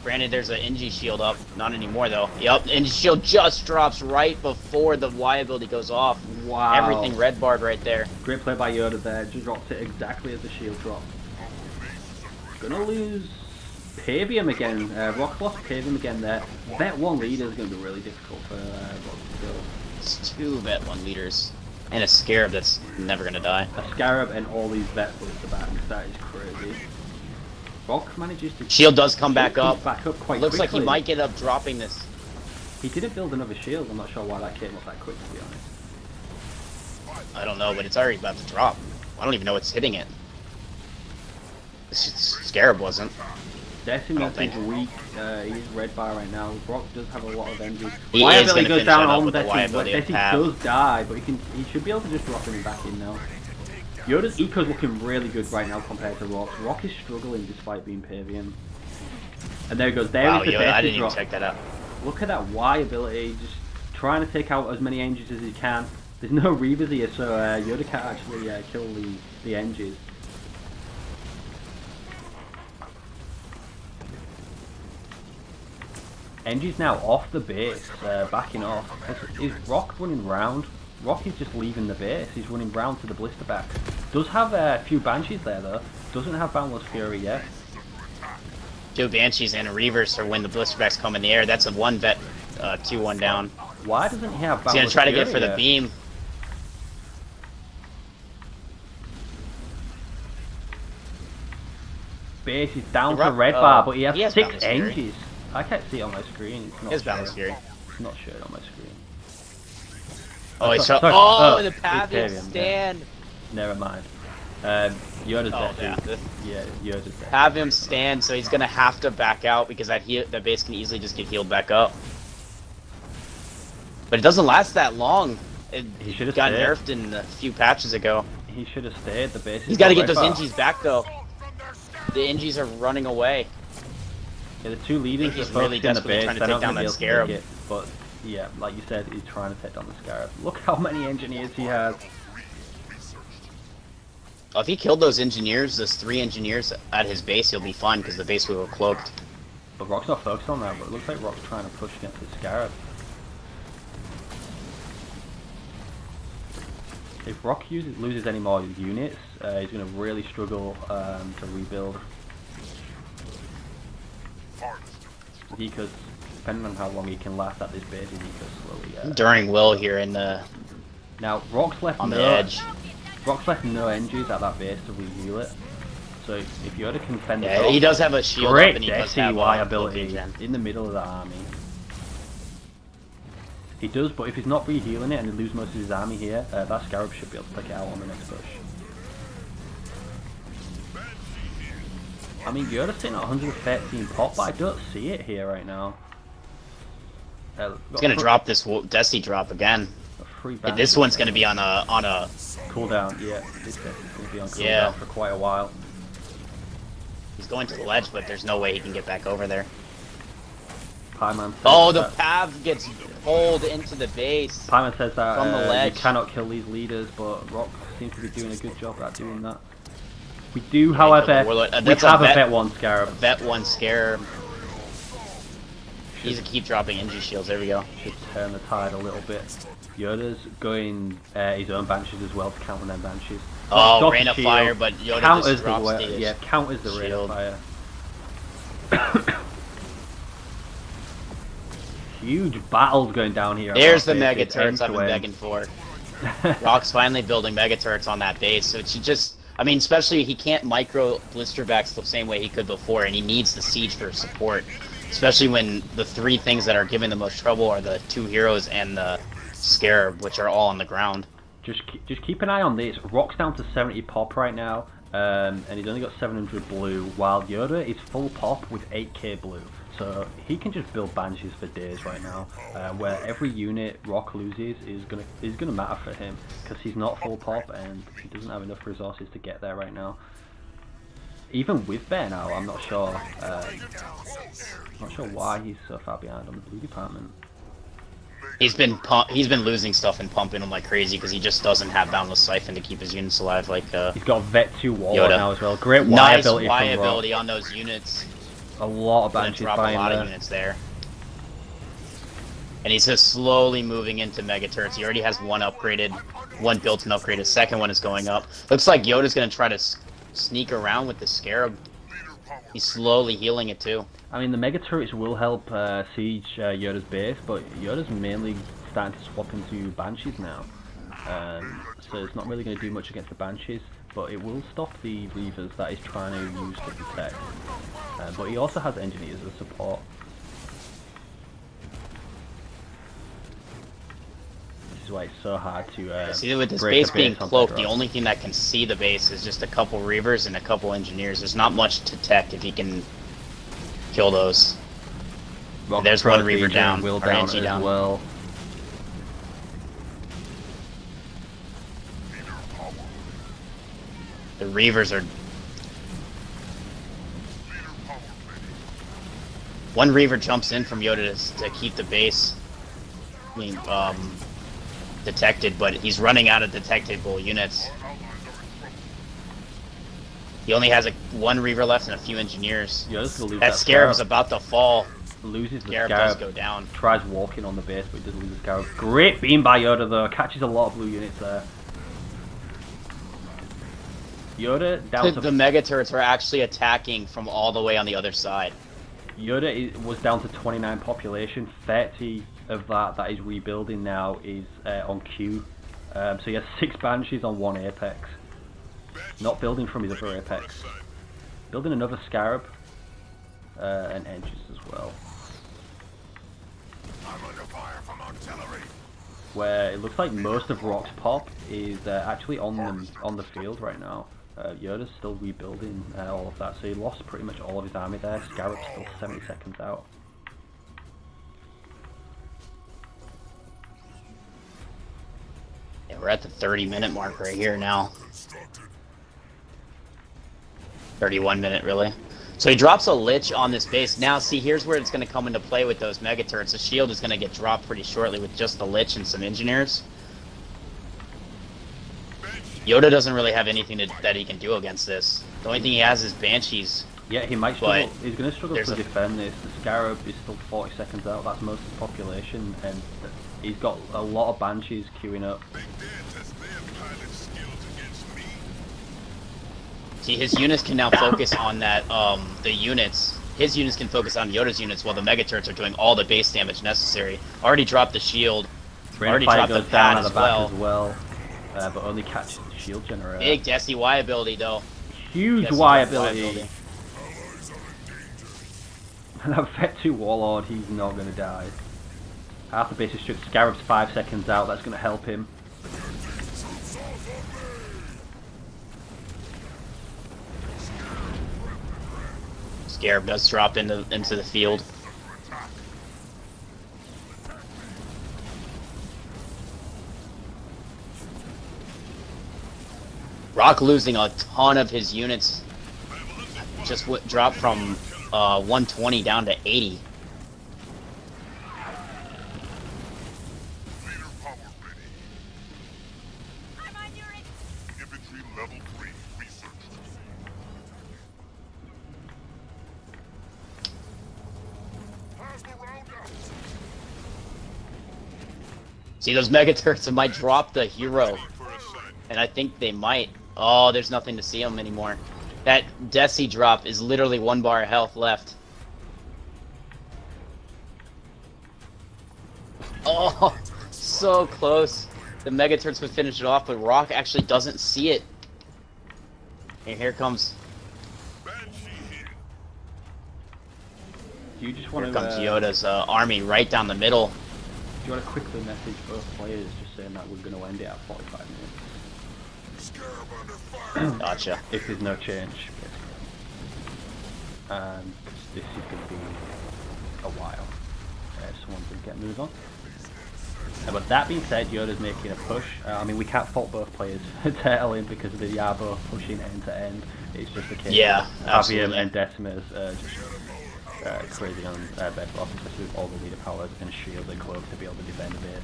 Granted, there's an Ingi shield up. Not anymore, though. Yep, Ingi shield just drops right before the Y ability goes off. Wow. Everything red barred right there. Great play by Yoda there. Just dropped it exactly as the shield dropped. Gonna lose Pavium again. Rock's lost Pavium again there. Vet 1 leader is going to be really difficult for Rock to build. It's 2 Vet 1 leaders. And a Scarab that's never gonna die. A Scarab and all these Vets at the back. That is crazy. Rock manages to... Shield does come back up. Back up quite Looks quickly. like he might get up dropping this. He didn't build another shield. I'm not sure why that came up that quick, to be honest. I don't know, but it's already about to drop. I don't even know what's hitting it. This Scarab wasn't. Decimus think. is weak. He's red bar right now. Brock does have a lot of energy. He Y is ability gonna goes finish down that up on with the Y ability of Desi Pav. does die, but he should be able to just drop him back in now. Yoda's eco's looking really good right now compared to Rock's. Rock is struggling despite being Pavian. And there he goes. There Wow, is the Yoda, I Desi didn't even drop. check that out. Look at that Y ability, just trying to take out as many Enges as he can. There's no Reavers here, so Yoda can't actually kill the Enges. Engi's now off the base, backing off. Is Rock running round? Rock is just leaving the base. He's running round to the blister back. Does have a few Banshees there though. Doesn't have Boundless Fury yet. 2 Banshees and a Reavers for when the blisterbacks come in the air. That's a 1 Vet, 2-1 down. Why doesn't he have Boundless He's gonna try to Fury get for the yet? beam. Base is down Rock- to red bar, but he has he has 6 Boundless Fury. Enges. I can't see it on my screen. It's not His sure. Boundless Fury. It's not showing on my screen. Oh, he's sorry, shot. sorry. Oh, Oh, the it's Pavian Pavian, stand. Never mind. Yoda's Oh, dead. yeah. Yeah, Yoda's dead. Have him stand, so he's gonna have to back out because that base can easily just get healed back up. But it doesn't last that long. It He should have got stayed. nerfed in a few patches ago. He should have stayed. The base. He's got to get red those bar. Ingis back though. The Ingis are running away. Yeah, the 2 leaders he's are focused really in the desperately base. trying to They're take not down gonna that be able to Scarab. take it. But yeah, like you said, he's trying to take down the Scarab. Look how many engineers he has. Well, if he killed those engineers, those 3 engineers at his base, he'll be fine because the base will go cloaked. But Rock's not focused on that. But it looks like Rock's trying to push against the Scarab. If Rock loses any more units, he's going to really struggle to rebuild. Because depending on how long he can last at this base, he could slowly. During Will here in the Now Rock's left on the no edge. Rock's left no Engies at that base to re-heal it. So if Yoda can fend it Yeah, off, he does have a shield up great and he does Desi have Y a ability gen. in the middle of the army. He does, but if he's not re-healing it and he loses most of his army here, that Scarab should be able to take it out on the next push. I mean, Yoda's sitting at 113 pop, but I don't see it here right now. He's gonna drop this Desi drop again. Free And this one's gonna be on a cooldown. Yeah, this Desi's gonna be on cooldown Yeah. for quite a while. He's going to the ledge, but there's no way he can get back over there. Pieman says Oh, the that, Pav gets pulled into the base. Pieman says that from the you ledge. cannot kill these leaders, but Rock seems to be doing a good job at doing that. We do, however, Warlord. we That's have a vet- vet 1 Scarab. Vet 1 Scare. He's to keep dropping Ingi shields. There we go. Should turn the tide a little bit. Yoda's going his own Banshees as well to counter them Banshees. Oh, Dot Rain of shield. Fire, but Yoda Counters just drops the, the yeah, counters the Rain of shield. Fire. Huge battles going down here. There's the across mega bases, turrets I've end been to begging for. Rock's finally building mega turrets on that base, so it should just. I mean, especially he can't micro blisterbacks the same way he could before, and he needs the siege for support. Especially when the 3 things that are giving the most trouble are the 2 heroes and the Scarab, which are all on the ground. Just keep an eye on this. Rock's down to 70 pop right now, and he's only got 700 blue, while Yoda is full pop with 8k blue. So he can just build Banshees for days right now, where every unit Rock loses is gonna matter for him, because he's not full pop and he doesn't have enough resources to get there right now. even with Bear now, I'm not sure. Not sure why he's so far behind on the blue department. He's been losing stuff and pumping them like crazy because he just doesn't have Boundless Siphon to keep his units alive. Like he's got Vet 2 Wall Yoda now as well. Great Y nice ability Y from Rock. ability on those units. A lot of Gonna Banshees drop a buying lot there. of units there. And he's just slowly moving into Mega Turrets. He already has one upgraded, one built and upgraded. Second one is going up. Looks like Yoda's gonna try to sneak around with the Scarab. He's slowly healing it too. I mean, the Mega Turrets will help siege Yoda's base, but Yoda's mainly starting to swap into Banshees now. So it's not really going to do much against the Banshees, but it will stop the Reavers that he's trying to use to protect. But he also has Engineers as support. This is why it's so hard to see, with this break base a being on cloaked, the Bedrock. only thing that can see the base is just a couple Reavers and a couple Engineers. There's not much to tech if he can kill those. Rock There's Pro one Reaver Legion down, will or down NG as down. well. The Reavers are... One Reaver jumps in from Yoda to keep the base detected, but he's running out of detectable units. He only has one Reaver left and a few Engineers. Yoda's going to lose That that Scarab is about to fall. Loses the Scarab Scarab. does go down. Tries walking on the base, but he does lose the Scarab. Great beam by Yoda though, catches a lot of blue units there. Yoda down to The Mega Turrets are actually attacking from all the way on the other side. Yoda was down to 29 population. 30 of that is rebuilding now is on Q. So he has 6 Banshees on 1 Apex. Not building from his other Apex. Building another Scarab and Edges as well. I'm under fire from artillery. Where it looks like most of Rock's pop is actually on the field right now. Yoda's still rebuilding all of that, so he lost pretty much all of his army there. Scarab's still 70 seconds out. Yeah, we're at the 30-minute mark right here now. 31-minute, really. So he drops a Lich on this base. Now, see, here's where it's going to come into play with those Mega Turrets. The shield is going to get dropped pretty shortly with just the Lich and some Engineers. Yoda doesn't really have anything that he can do against this. The only thing he has is Banshees. Yeah, he might struggle. But He's going to struggle there's to a- defend this. The Scarab is still 40 seconds out. That's most of the population, and he's got a lot of Banshees queuing up. They dare test their pilot skills against me. See, his units can now focus on that, the units. His units can focus on Yoda's units while the Mega Turrets are doing all the base damage necessary. Already dropped the shield. Already Fire dropped the goes down pad at the as back well. as well, but only catches the shield generator. Big Desi Y ability, though. Huge Desi Y Y ability. And that Vet 2 Warlord, he's not going to die. Half the base is stripped. Scarab's 5 seconds out. That's going to help him. Scarab does drop into the field. Rock losing a ton of his units. Just dropped from 120 down to 80. Leader power ready. I'm on your Infantry level 3 research. Pass the roundup. See, those Mega Turrets might drop the hero. For a set. And I think they might. Oh, there's nothing to see him anymore. That Desi drop is literally 1 bar of health left. Oh, so close. The Mega Turrets would finish it off, but Rock actually doesn't see it. And here comes Banshee here. Do you just want here to comes Yoda's army right down the middle. do you want to quickly message both players just saying that we're going to end it at 45 minutes? Scarab under fire. Gotcha. If there's no change, basically. Because this is going to be a while. Someone can get moved on. But that being said, Yoda's making a push. I mean, we can't fault both players turtling because they are both pushing end to end. It's just a case Yeah, of absolutely. Fabian and Decimus just crazy on Bedrock, especially with all the leader powers and shields and cloaks to be able to defend a bit.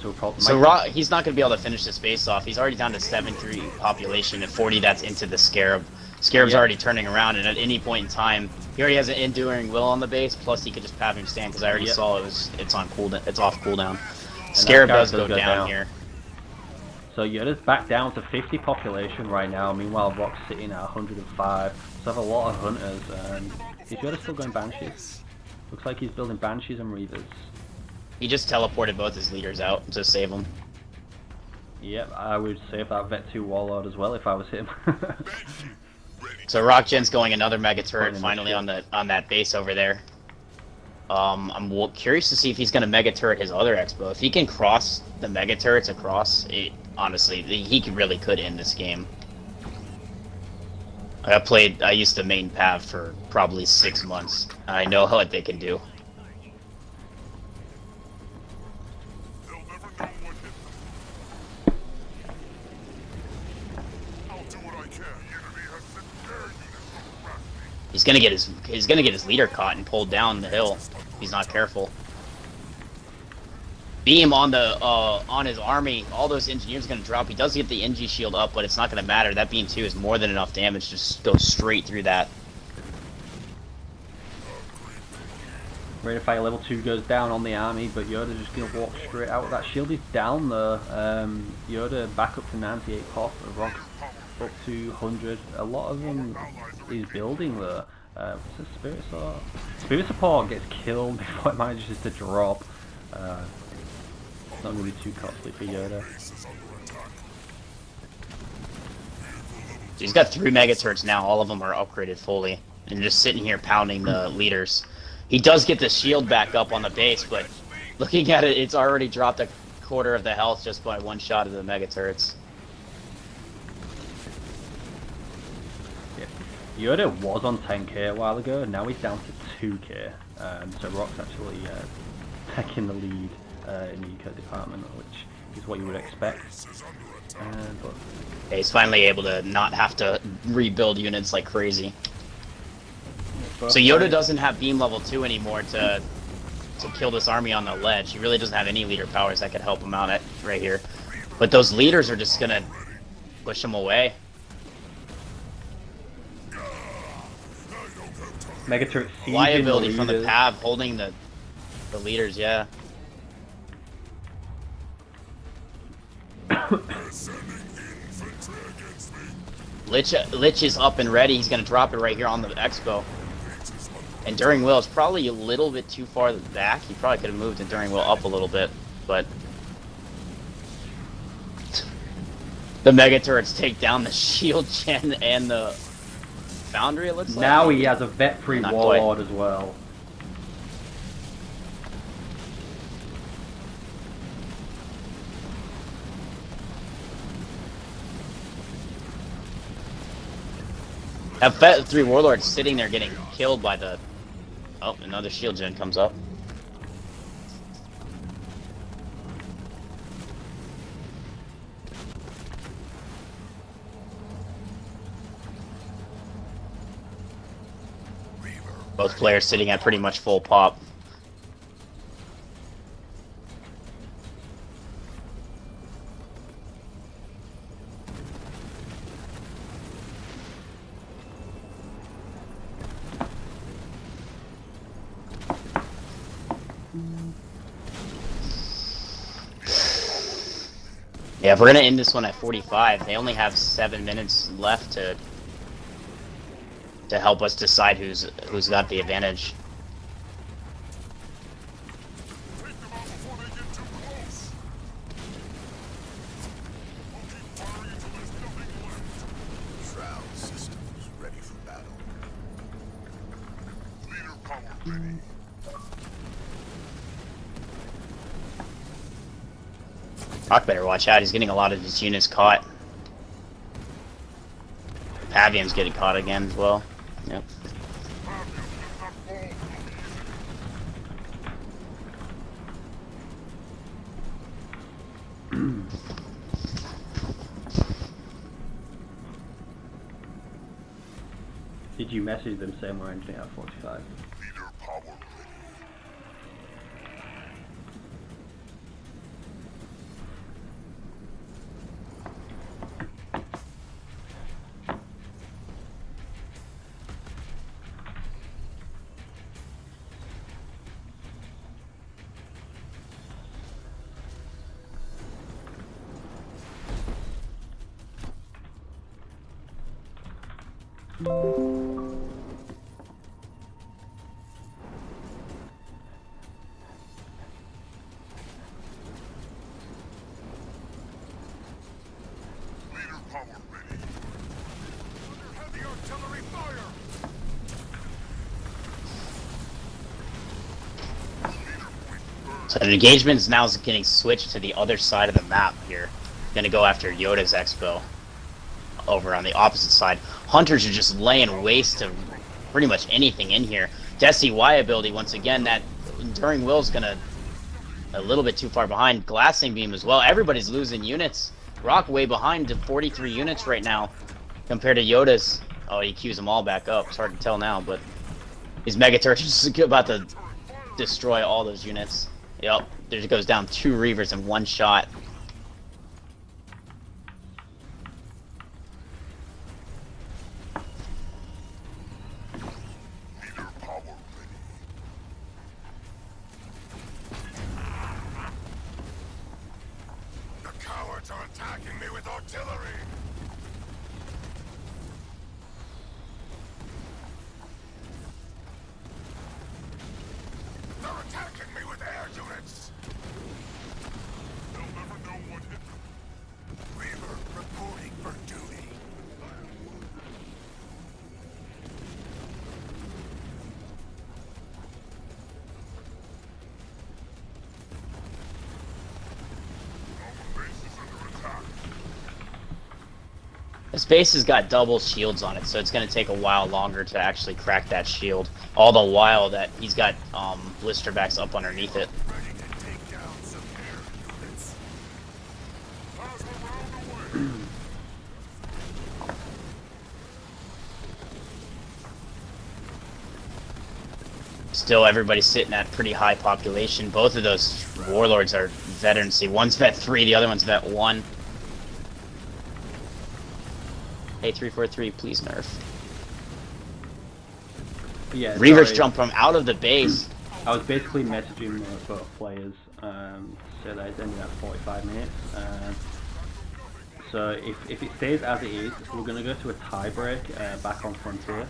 So probably He's not going to be able to finish this base off. He's already down to 7-3 population and 40 that's into the Scarab. Scarab's already turning around, and at any point in time, he already has an Enduring Will on the base, plus he could just Pavium Stand, because I already saw it's on cooldown. It's off cooldown. Scarab does go down here. So Yoda's back down to 50 population right now, meanwhile Rock's sitting at 105. So have a lot of hunters, and is Yoda still going Banshees? Looks like he's building Banshees and Reavers. He just teleported both his leaders out to save them. Yep, I would save that Vet 2 Warlord as well if I was him. So Rockgen's going another Mega Turret finally on that base over there. I'm curious to see if he's going to Mega Turret his other Expo. If he can cross the Mega Turrets across, honestly, he really could end this game. I used to main Pav for probably 6 months. I know what they can do. They'll never know what hit them. I'll do what I can. The enemy has sent their units to harass me. He's gonna get his leader caught and pulled down the hill. If he's not careful. Beam on his army. All those engineers are gonna drop. He does get the NG shield up, but it's not gonna matter. That beam 2 is more than enough damage to just go straight through that. Rate of Fire level 2 goes down on the army, but Yoda's just going to walk straight out. That shield is down though. Yoda back up to 98 pop, Rock up to 100. A lot of them is building though. What's the Spirit Sword? Spirit Support gets killed before it manages to drop. It's not going to be too costly for Yoda. He's got 3 Mega Turrets now. All of them are upgraded fully. And just sitting here pounding the leaders. He does get the shield back up on the base, but looking at it, it's already dropped a quarter of the health just by one shot of the Mega Turrets. Yeah. Yoda was on 10k a while ago, and now he's down to 2k. So Rock's actually taking the lead in the eco department, which is what you would expect. But Yeah, he's finally able to not have to rebuild units like crazy. So Yoda doesn't have beam level 2 anymore to kill this army on the ledge. He really doesn't have any leader powers that could help him out right here. But those leaders are just gonna push him away. Mega Turret sieging Liability the from the leaders. Pav holding the leaders, yeah. Lich is up and ready. He's gonna drop it right here on the Expo. Enduring Will is probably a little bit too far back. He probably could have moved Enduring Will up a little bit, but the Mega Turrets take down the Shield Gen and the Foundry, it looks like. Now he has a vet-free Not Warlord as well. That Vet 3 Warlord sitting there getting killed by the... Oh, another Shield Gen comes up. Both players sitting at pretty much full pop. Yeah, if we're gonna end this one at 45, they only have 7 minutes left to help us decide who's got the advantage. Take them out before they get too close. I'll keep firing until there's nothing left. Shroud systems ready for battle. Leader power ready. Rock better watch out, he's getting a lot of his units caught. Pavium's getting caught again as well. Yep. Did you message them saying we're ending it at 45? Leader power ready. Leader power ready. Under heavy artillery fire. Leader point burned. So the engagement is now getting switched to the other side of the map here. Gonna go after Yoda's Expo. Over on the opposite side. Hunters are just laying waste to pretty much anything in here. Desi Y ability, once again, that Enduring Will's gonna a little bit too far behind. Glassing Beam as well. Everybody's losing units. Rock way behind to 43 units right now compared to Yoda's. Oh, he queues them all back up. It's hard to tell now, but his Mega Turret is about to destroy all those units. Yep, there goes down 2 Reavers in one shot. Leader power ready. The cowards are attacking me with artillery. They're attacking me with air units. They'll never know what hit them. Reaver reporting for duty. Our base is under attack. This base has got double shields on it, so it's going to take a while longer to actually crack that shield. All the while that he's got blisterbacks up underneath it. Ready to take down some air units. Plasma round away. Still, everybody's sitting at pretty high population. Both of those warlords are veterans. See, one's vet 3, the other one's vet 1. Hey, 343, please nerf. Yeah, Reavers sorry. jump from out of the base. I was basically messaging both players, so that it's ending at 45 minutes. So if it stays as it is, we're going to go to a tiebreak back on Frontier.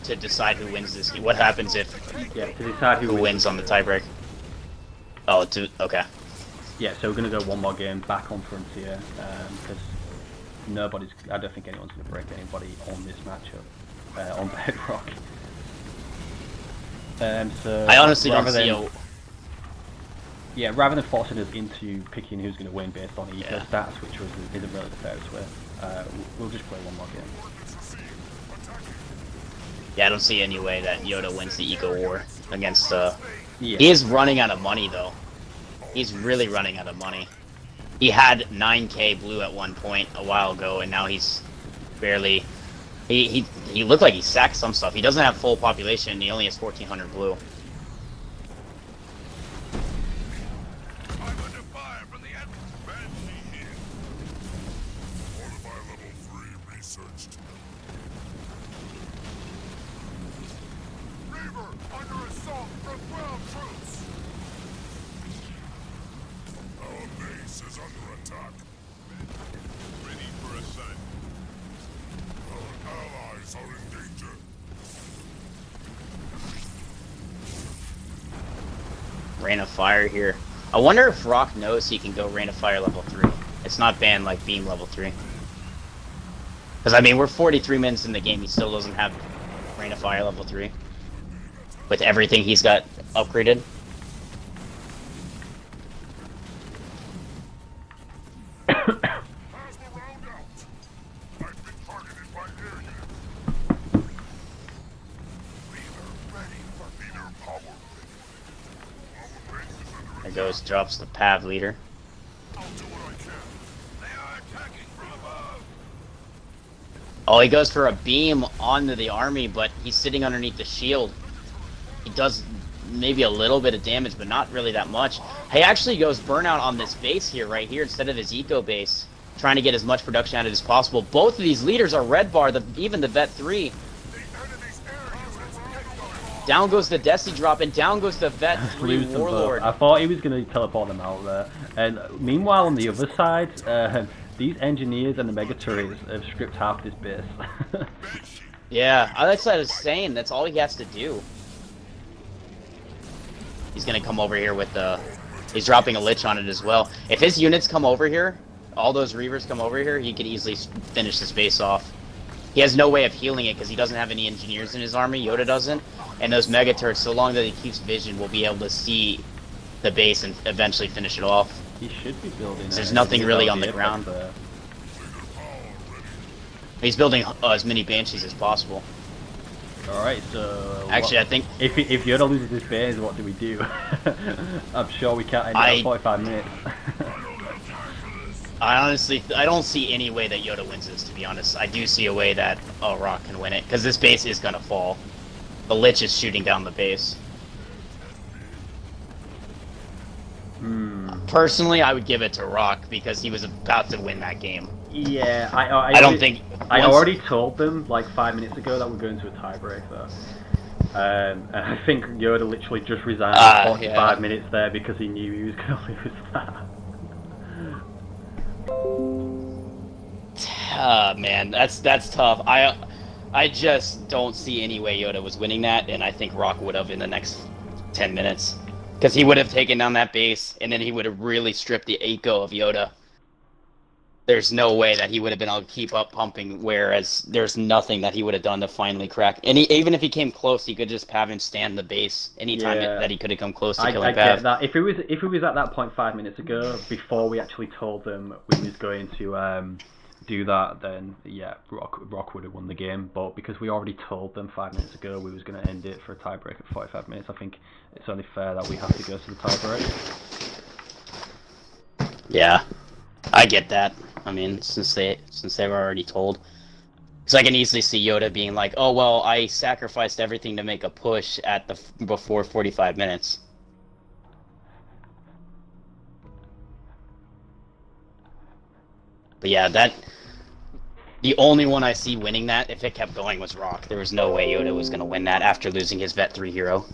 To decide who wins this game. What happens if Yeah, to decide who wins on the tiebreak? Oh, okay. Yeah, so we're going to go one more game back on Frontier, because I don't think anyone's going to break anybody on this matchup, on Bedrock. So I honestly don't rather see than- Yeah, rather than forcing us into picking who's going to win based on eco stats, which isn't really the fairest way, we'll just play one more game. Yeah, I don't see any way that Yoda wins the Eco War against, Yeah. He is running out of money, though. He's really running out of money. He had 9k blue at one point a while ago, and now he's barely... He looked like he sacked some stuff. He doesn't have full population, and he only has 1400 blue. I'm under fire from the enemy. Banshee here. Fortify level 3 researched. Reaver under assault from ground troops. Our base is under attack. Ready for ascent. Our allies are in danger. Rain of Fire here. I wonder if Rock knows he can go Rain of Fire level 3. It's not banned like Beam level 3. Because, I mean, we're 43 minutes in the game, he still doesn't have Rain of Fire level 3. With everything he's got upgraded. Plasma round out. I've been targeted by air units. Reaver ready for leader power. Our base is under There attack. goes, drops the Pav leader. I'll do what I can. They are attacking Oh, he goes for a beam onto the army, but he's sitting underneath the shield. He does maybe a little bit of damage, but not really that much. He actually goes burnout on this base here, right here, instead of his eco base, trying to get as much production out of it as possible. Both of these leaders are red bar, even the Vet 3. Down goes the Desi drop, and down goes the Vet 3 Lose them both. Warlord. I thought he was going to teleport them out there. And meanwhile, on the other side, these engineers and the mega turrets have stripped half this base. Yeah, that's what I was saying. That's all he has to do. He's gonna come over here with the... He's dropping a Lich on it as well. If his units come over here, all those Reavers come over here, he could easily finish this base off. He has no way of healing it because he doesn't have any engineers in his army. Yoda doesn't. And those Mega Turrets, so long that he keeps vision, will be able to see the base and eventually finish it off. He should be building. There's nothing really on the ground. There. He's building as many Banshees as possible. Alright, so... Actually, I think... If Yoda loses his base, what do we do? I'm sure we can't end it in 45 minutes. I don't see any way that Yoda wins this, to be honest. I do see a way that Rock can win it, because this base is going to fall. The Lich is shooting down the base. Personally, I would give it to Rock, because he was about to win that game. Yeah, I don't think... I already told them, like 5 minutes ago, that we're going to a tiebreak, though. And I think Yoda literally just resigned 45 minutes there because he knew he was going to lose that. Man, that's tough. I just don't see any way Yoda was winning that, and I think Rock would have in the next 10 minutes. Because he would have taken down that base, and then he would have really stripped the eco of Yoda. There's no way that he would have been able to keep up pumping, whereas there's nothing that he would have done to finally crack. And even if he came close, he could just have him stand the base anytime that he could have come close to killing Pav. I get that. If it was at that point 5 minutes ago, before we actually told them we was going to do that, then yeah, Rock would have won the game. But because we already told them 5 minutes ago we was going to end it for a tiebreak at 45 minutes, I think it's only fair that we have to go to the tiebreak. Yeah, I get that. I mean, since they were already told. Because I can easily see Yoda being like, oh, well, I sacrificed everything to make a push at before 45 minutes. But yeah, the only one I see winning that, if it kept going, was Rock. There was no way Yoda was going to win that after losing his Vet 3 hero.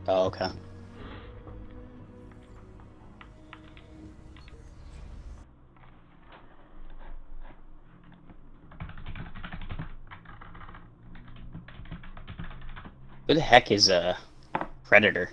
Oh, okay. Who the heck is a Predator?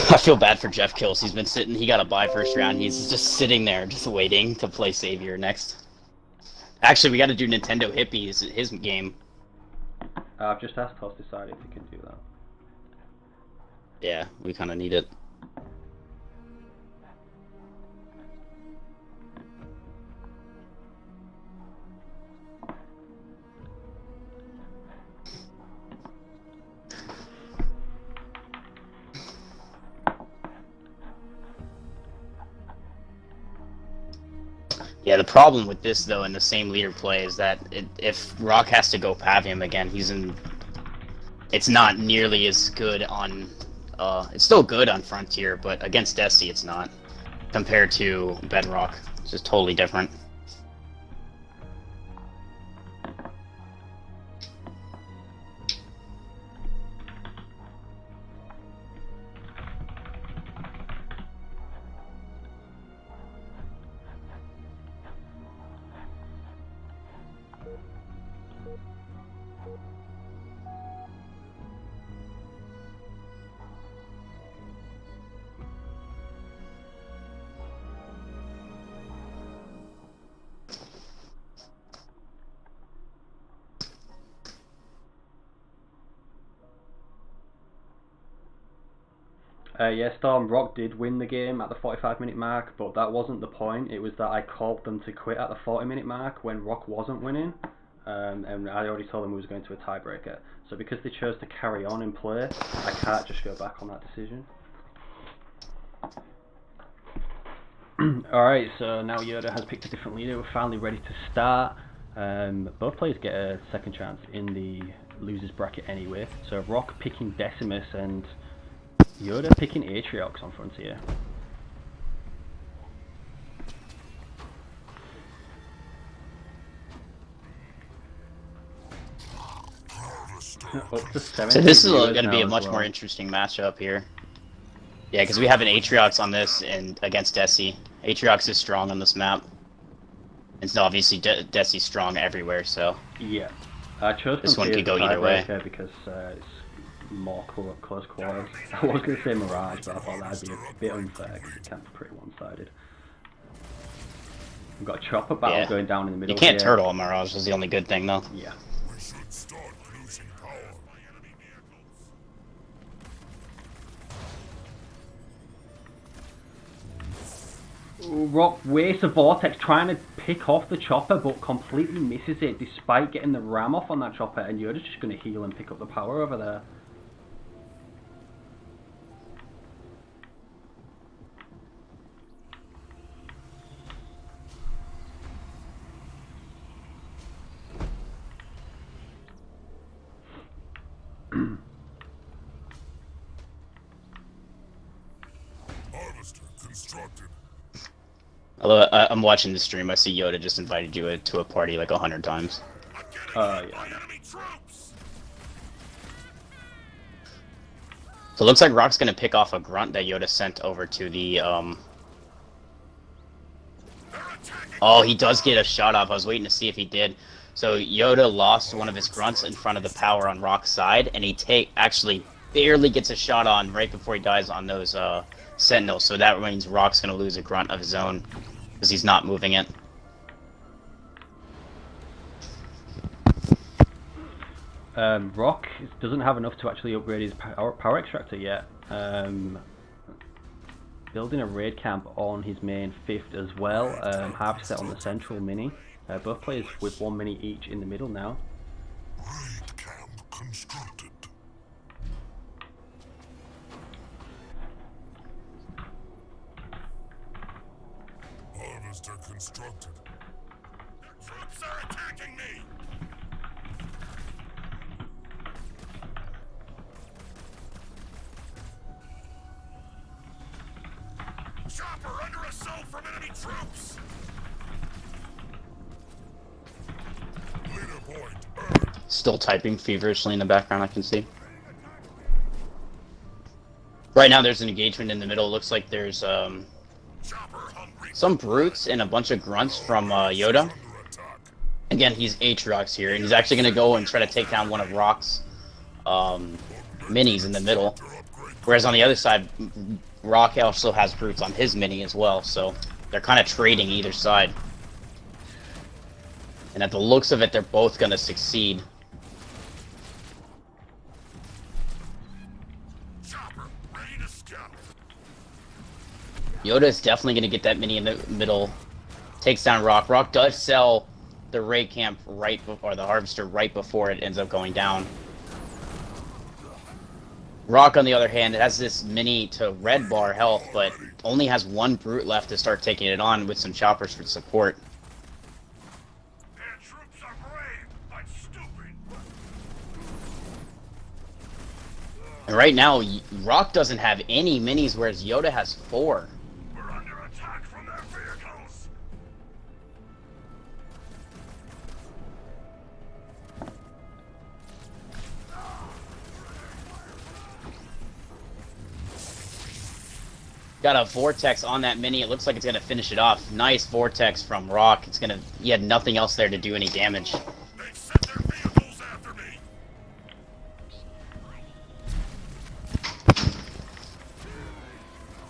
I feel bad for Jeff Kills. He's been sitting. He got a bye first round. He's just sitting there, just waiting to play Savior next. Actually, we got to do Nintendo Hippies, his game. I've just asked Toss decide if he can do that. Yeah, we kind of need it. Yeah, the problem with this, though, in the same leader play is that if Rock has to go Pavium again, he's in... It's not nearly as good on... it's still good on Frontier, but against Desi it's not. Compared to Bedrock. It's just totally different. Yeah, Storm, Rock did win the game at the 45-minute mark, but that wasn't the point. It was that I called them to quit at the 40-minute mark when Rock wasn't winning, and I already told them we was going to a tiebreaker. So because they chose to carry on and play, I can't just go back on that decision. Alright, so now Yoda has picked a different leader. We're finally ready to start. Both players get a second chance in the losers bracket anyway. So Rock picking Decimus and Yoda picking Atriox on Frontier. Up to 70 So this is viewers going to be now a as much well. more interesting matchup here. Yeah, because we have an Atriox on this and against Desi. Atriox is strong on this map. It's obviously Desi's strong everywhere, so... Yeah. I chose This one Frontier could as go a either way. tiebreaker because it's more close quarters. I was going to say Mirage, but I thought that'd be a bit unfair because it can be pretty one-sided. We've got a chopper battle going down in the middle. You can't here. turtle on Mirage, is the only good thing, though. Yeah. We should start losing power. Rock wastes a vortex trying to pick off the chopper, but completely misses it despite getting the ram off on that chopper, and Yoda's just going to heal and pick up the power over there. Harvester constructed. Although I'm watching the stream, I see Yoda just invited you to a party like 100 times. Yeah. Enemy troops. So it looks like Rock's gonna pick off a grunt that Yoda sent over to the Oh, he does get a shot off. I was waiting to see if he did. So Yoda lost one of his grunts in front of the power on Rock's side, and he actually barely gets a shot on right before he dies on those Sentinels. So that means Rock's gonna lose a grunt of his own because he's not moving it. Rock doesn't have enough to actually upgrade his power extractor yet. Building a raid camp on his main 5th as well. Harvester on the central mini. Both players with 1 mini each in the middle now. Raid camp constructed. monster constructed. Their troops are attacking me! Chopper under assault from enemy troops! Leader point earned. Still typing feverishly in the background, I can see. Right now there's an engagement in the middle. Looks like there's Chopper hungry. some brutes and a bunch of grunts from Yoda. Under attack. Again, he's Aatrox here, and he's actually going to go and try to take down one of Rock's minis in the middle. Whereas on the other side, Rock also has brutes on his mini as well, so they're kind of trading either side. And at the looks of it, they're both going to succeed. Chopper ready to scout. Yoda is definitely going to get that mini in the middle. Takes down Rock. Rock does sell the raid camp right before, or the harvester right before it ends up going down. Rock, on the other hand, it has this mini to red bar health, but only has one brute left to start taking it on with some choppers for support. Their troops are brave, but stupid. And right now, Rock doesn't have any minis, whereas Yoda has 4. We're under attack from their vehicles. Got a vortex on that mini. It looks like it's gonna finish it off. Nice vortex from Rock. He had nothing else there to do any damage. They sent their vehicles after me.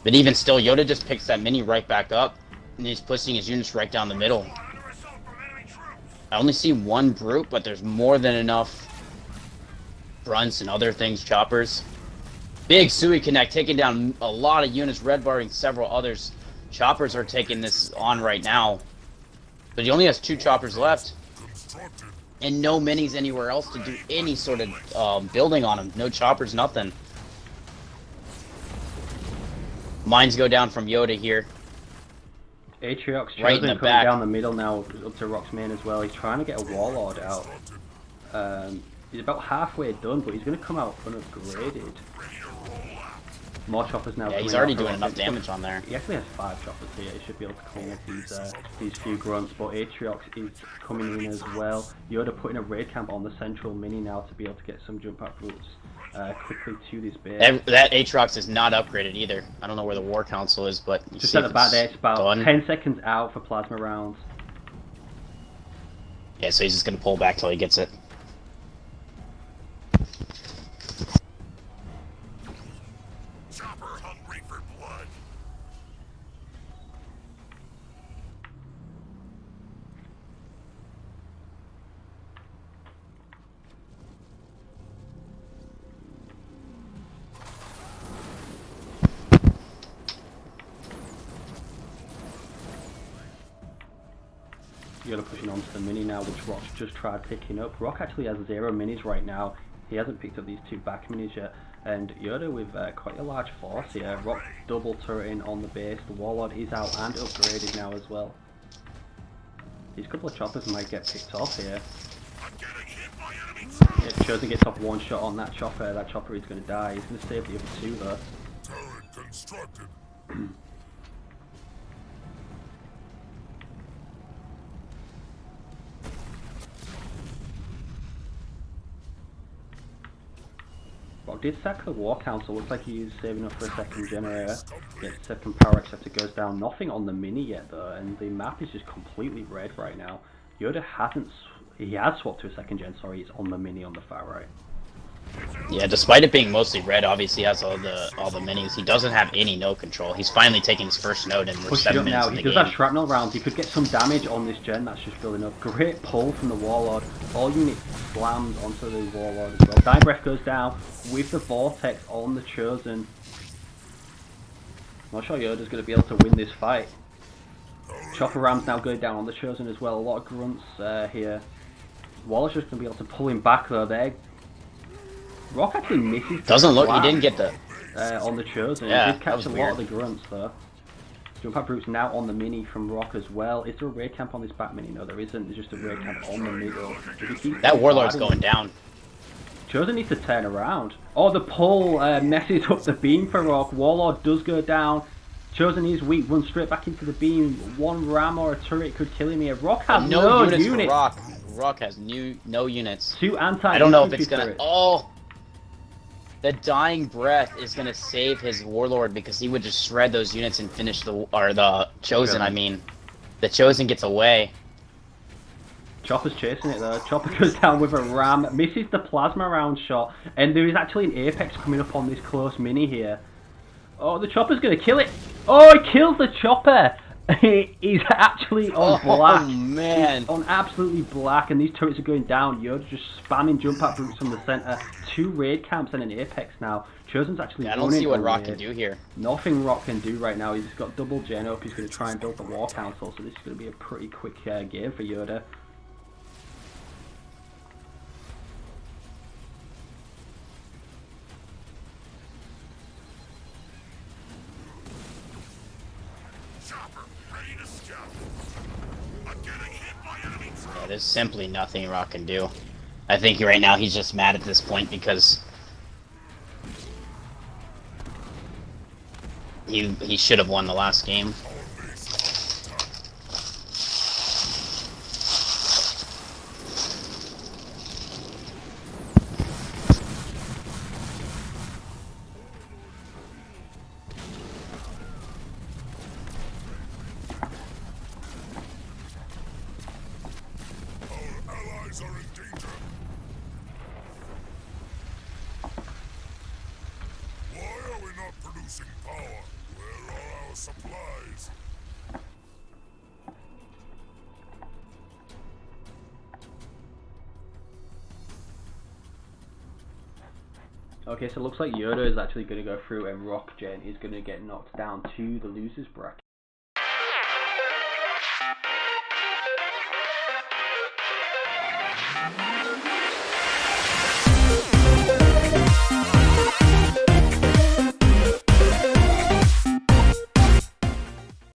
But even still, Yoda just picks that mini right back up, and he's pushing his units right down the middle. Under assault from enemy troops. I only see one brute, but there's more than enough grunts and other things, choppers. Big Sui Connect taking down a lot of units, red barring several others. Choppers are taking this on right now. But he only has 2 choppers left. Constructed. And no minis anywhere else to do any sort of building on him. No choppers, nothing. Mines go down from Yoda here. Aatrox Right in the coming back. down the middle now, up to Rock's main as well. He's trying to get a Warlord out. He's about halfway done, but he's going to come out unupgraded. More choppers now. Yeah, he's coming already out for doing Rock. enough damage on there. He actually has 5 choppers here. He should be able to clean up these few grunts. But Aatrox is coming in as well. Yoda putting a raid camp on the central mini now to be able to get some jump out routes quickly to this base. That Aatrox is not upgraded either. I don't know where the War Council is, but you Just see at the if back there, it's it's about done. 10 seconds out for plasma rounds. Yeah, so he's just gonna pull back till he gets it. Chopper hungry for blood. Yoda pushing onto the mini now, which Rock's just tried picking up. Rock actually has 0 minis right now. He hasn't picked up these 2 back minis yet. And Yoda with quite a large force here. Rock double turreting on the base. The Warlord is out and upgraded now as well. These couple of choppers might get picked off here. I'm getting hit by enemy troops. Yeah, Chosen gets off 1 shot on that chopper. That chopper is going to die. He's going to save the other 2 though. Turret constructed. Rock did sack the War Council. Looks like he's saving up for a second generator. Gets second power acceptor goes down. Nothing on the mini yet though, and the map is just completely red right now. Yoda hasn't. He has swapped to a second gen. Sorry, he's on the mini on the far right. Yeah, despite it being mostly red, obviously he has all the minis. He doesn't have any node control. He's finally taking his first node, and we're Push it 7 up minutes now. in He the does game. have shrapnel rounds. He could get some damage on this gen that's just building up. Great pull from the Warlord. All units slammed onto the Warlord as well. Dying Breath goes down with the Vortex on the Chosen. Not sure Yoda's going to be able to win this fight. Chopper Rams now going down on the Chosen as well. A lot of grunts here. Warlord's just going to be able to pull him back though. There. Rock actually misses. Doesn't look. He blast, didn't get the. on the Chosen. Yeah, He did that catch was a lot weird. of the grunts though. Jump Pad Brute's now on the mini from Rock as well. Is there a raid camp on this back mini? No, there isn't. There's just a raid camp on the middle. That Warlord's going down. Chosen needs to turn around. Oh, the pull messes up the beam for Rock. Warlord does go down. Chosen is weak. Runs straight back into the beam. One ram or a turret could kill him here. Rock has no units. For Rock. Rock has no units. Two anti. I don't know if it's gonna. Oh, the dying breath is gonna save his Warlord because he would just shred those units and finish the Chosen. I mean, the Chosen gets away. Chopper's chasing it though. Chopper goes down with a ram, misses the plasma round shot, and there is actually an Apex coming up on this close mini here. Oh, the Chopper's gonna kill it. Oh, he kills the Chopper. He's actually on black. Oh man, he's on absolutely black, and these turrets are going down. Yoda's just spamming jump out brutes from the center. Two raid camps and an Apex now. Chosen's actually. I don't see what Rock can do here. Nothing Rock can do right now. He's got double gen up. He's going to try and build the War Council, so this is going to be a pretty quick game for Yoda. Yeah, there's simply nothing Rock can do. I think right now he's just mad at this point because he should have won the last game. Supplies. Okay, so it looks like Yoda is actually going to go through and Rock Gen is going to get knocked down to the losers bracket.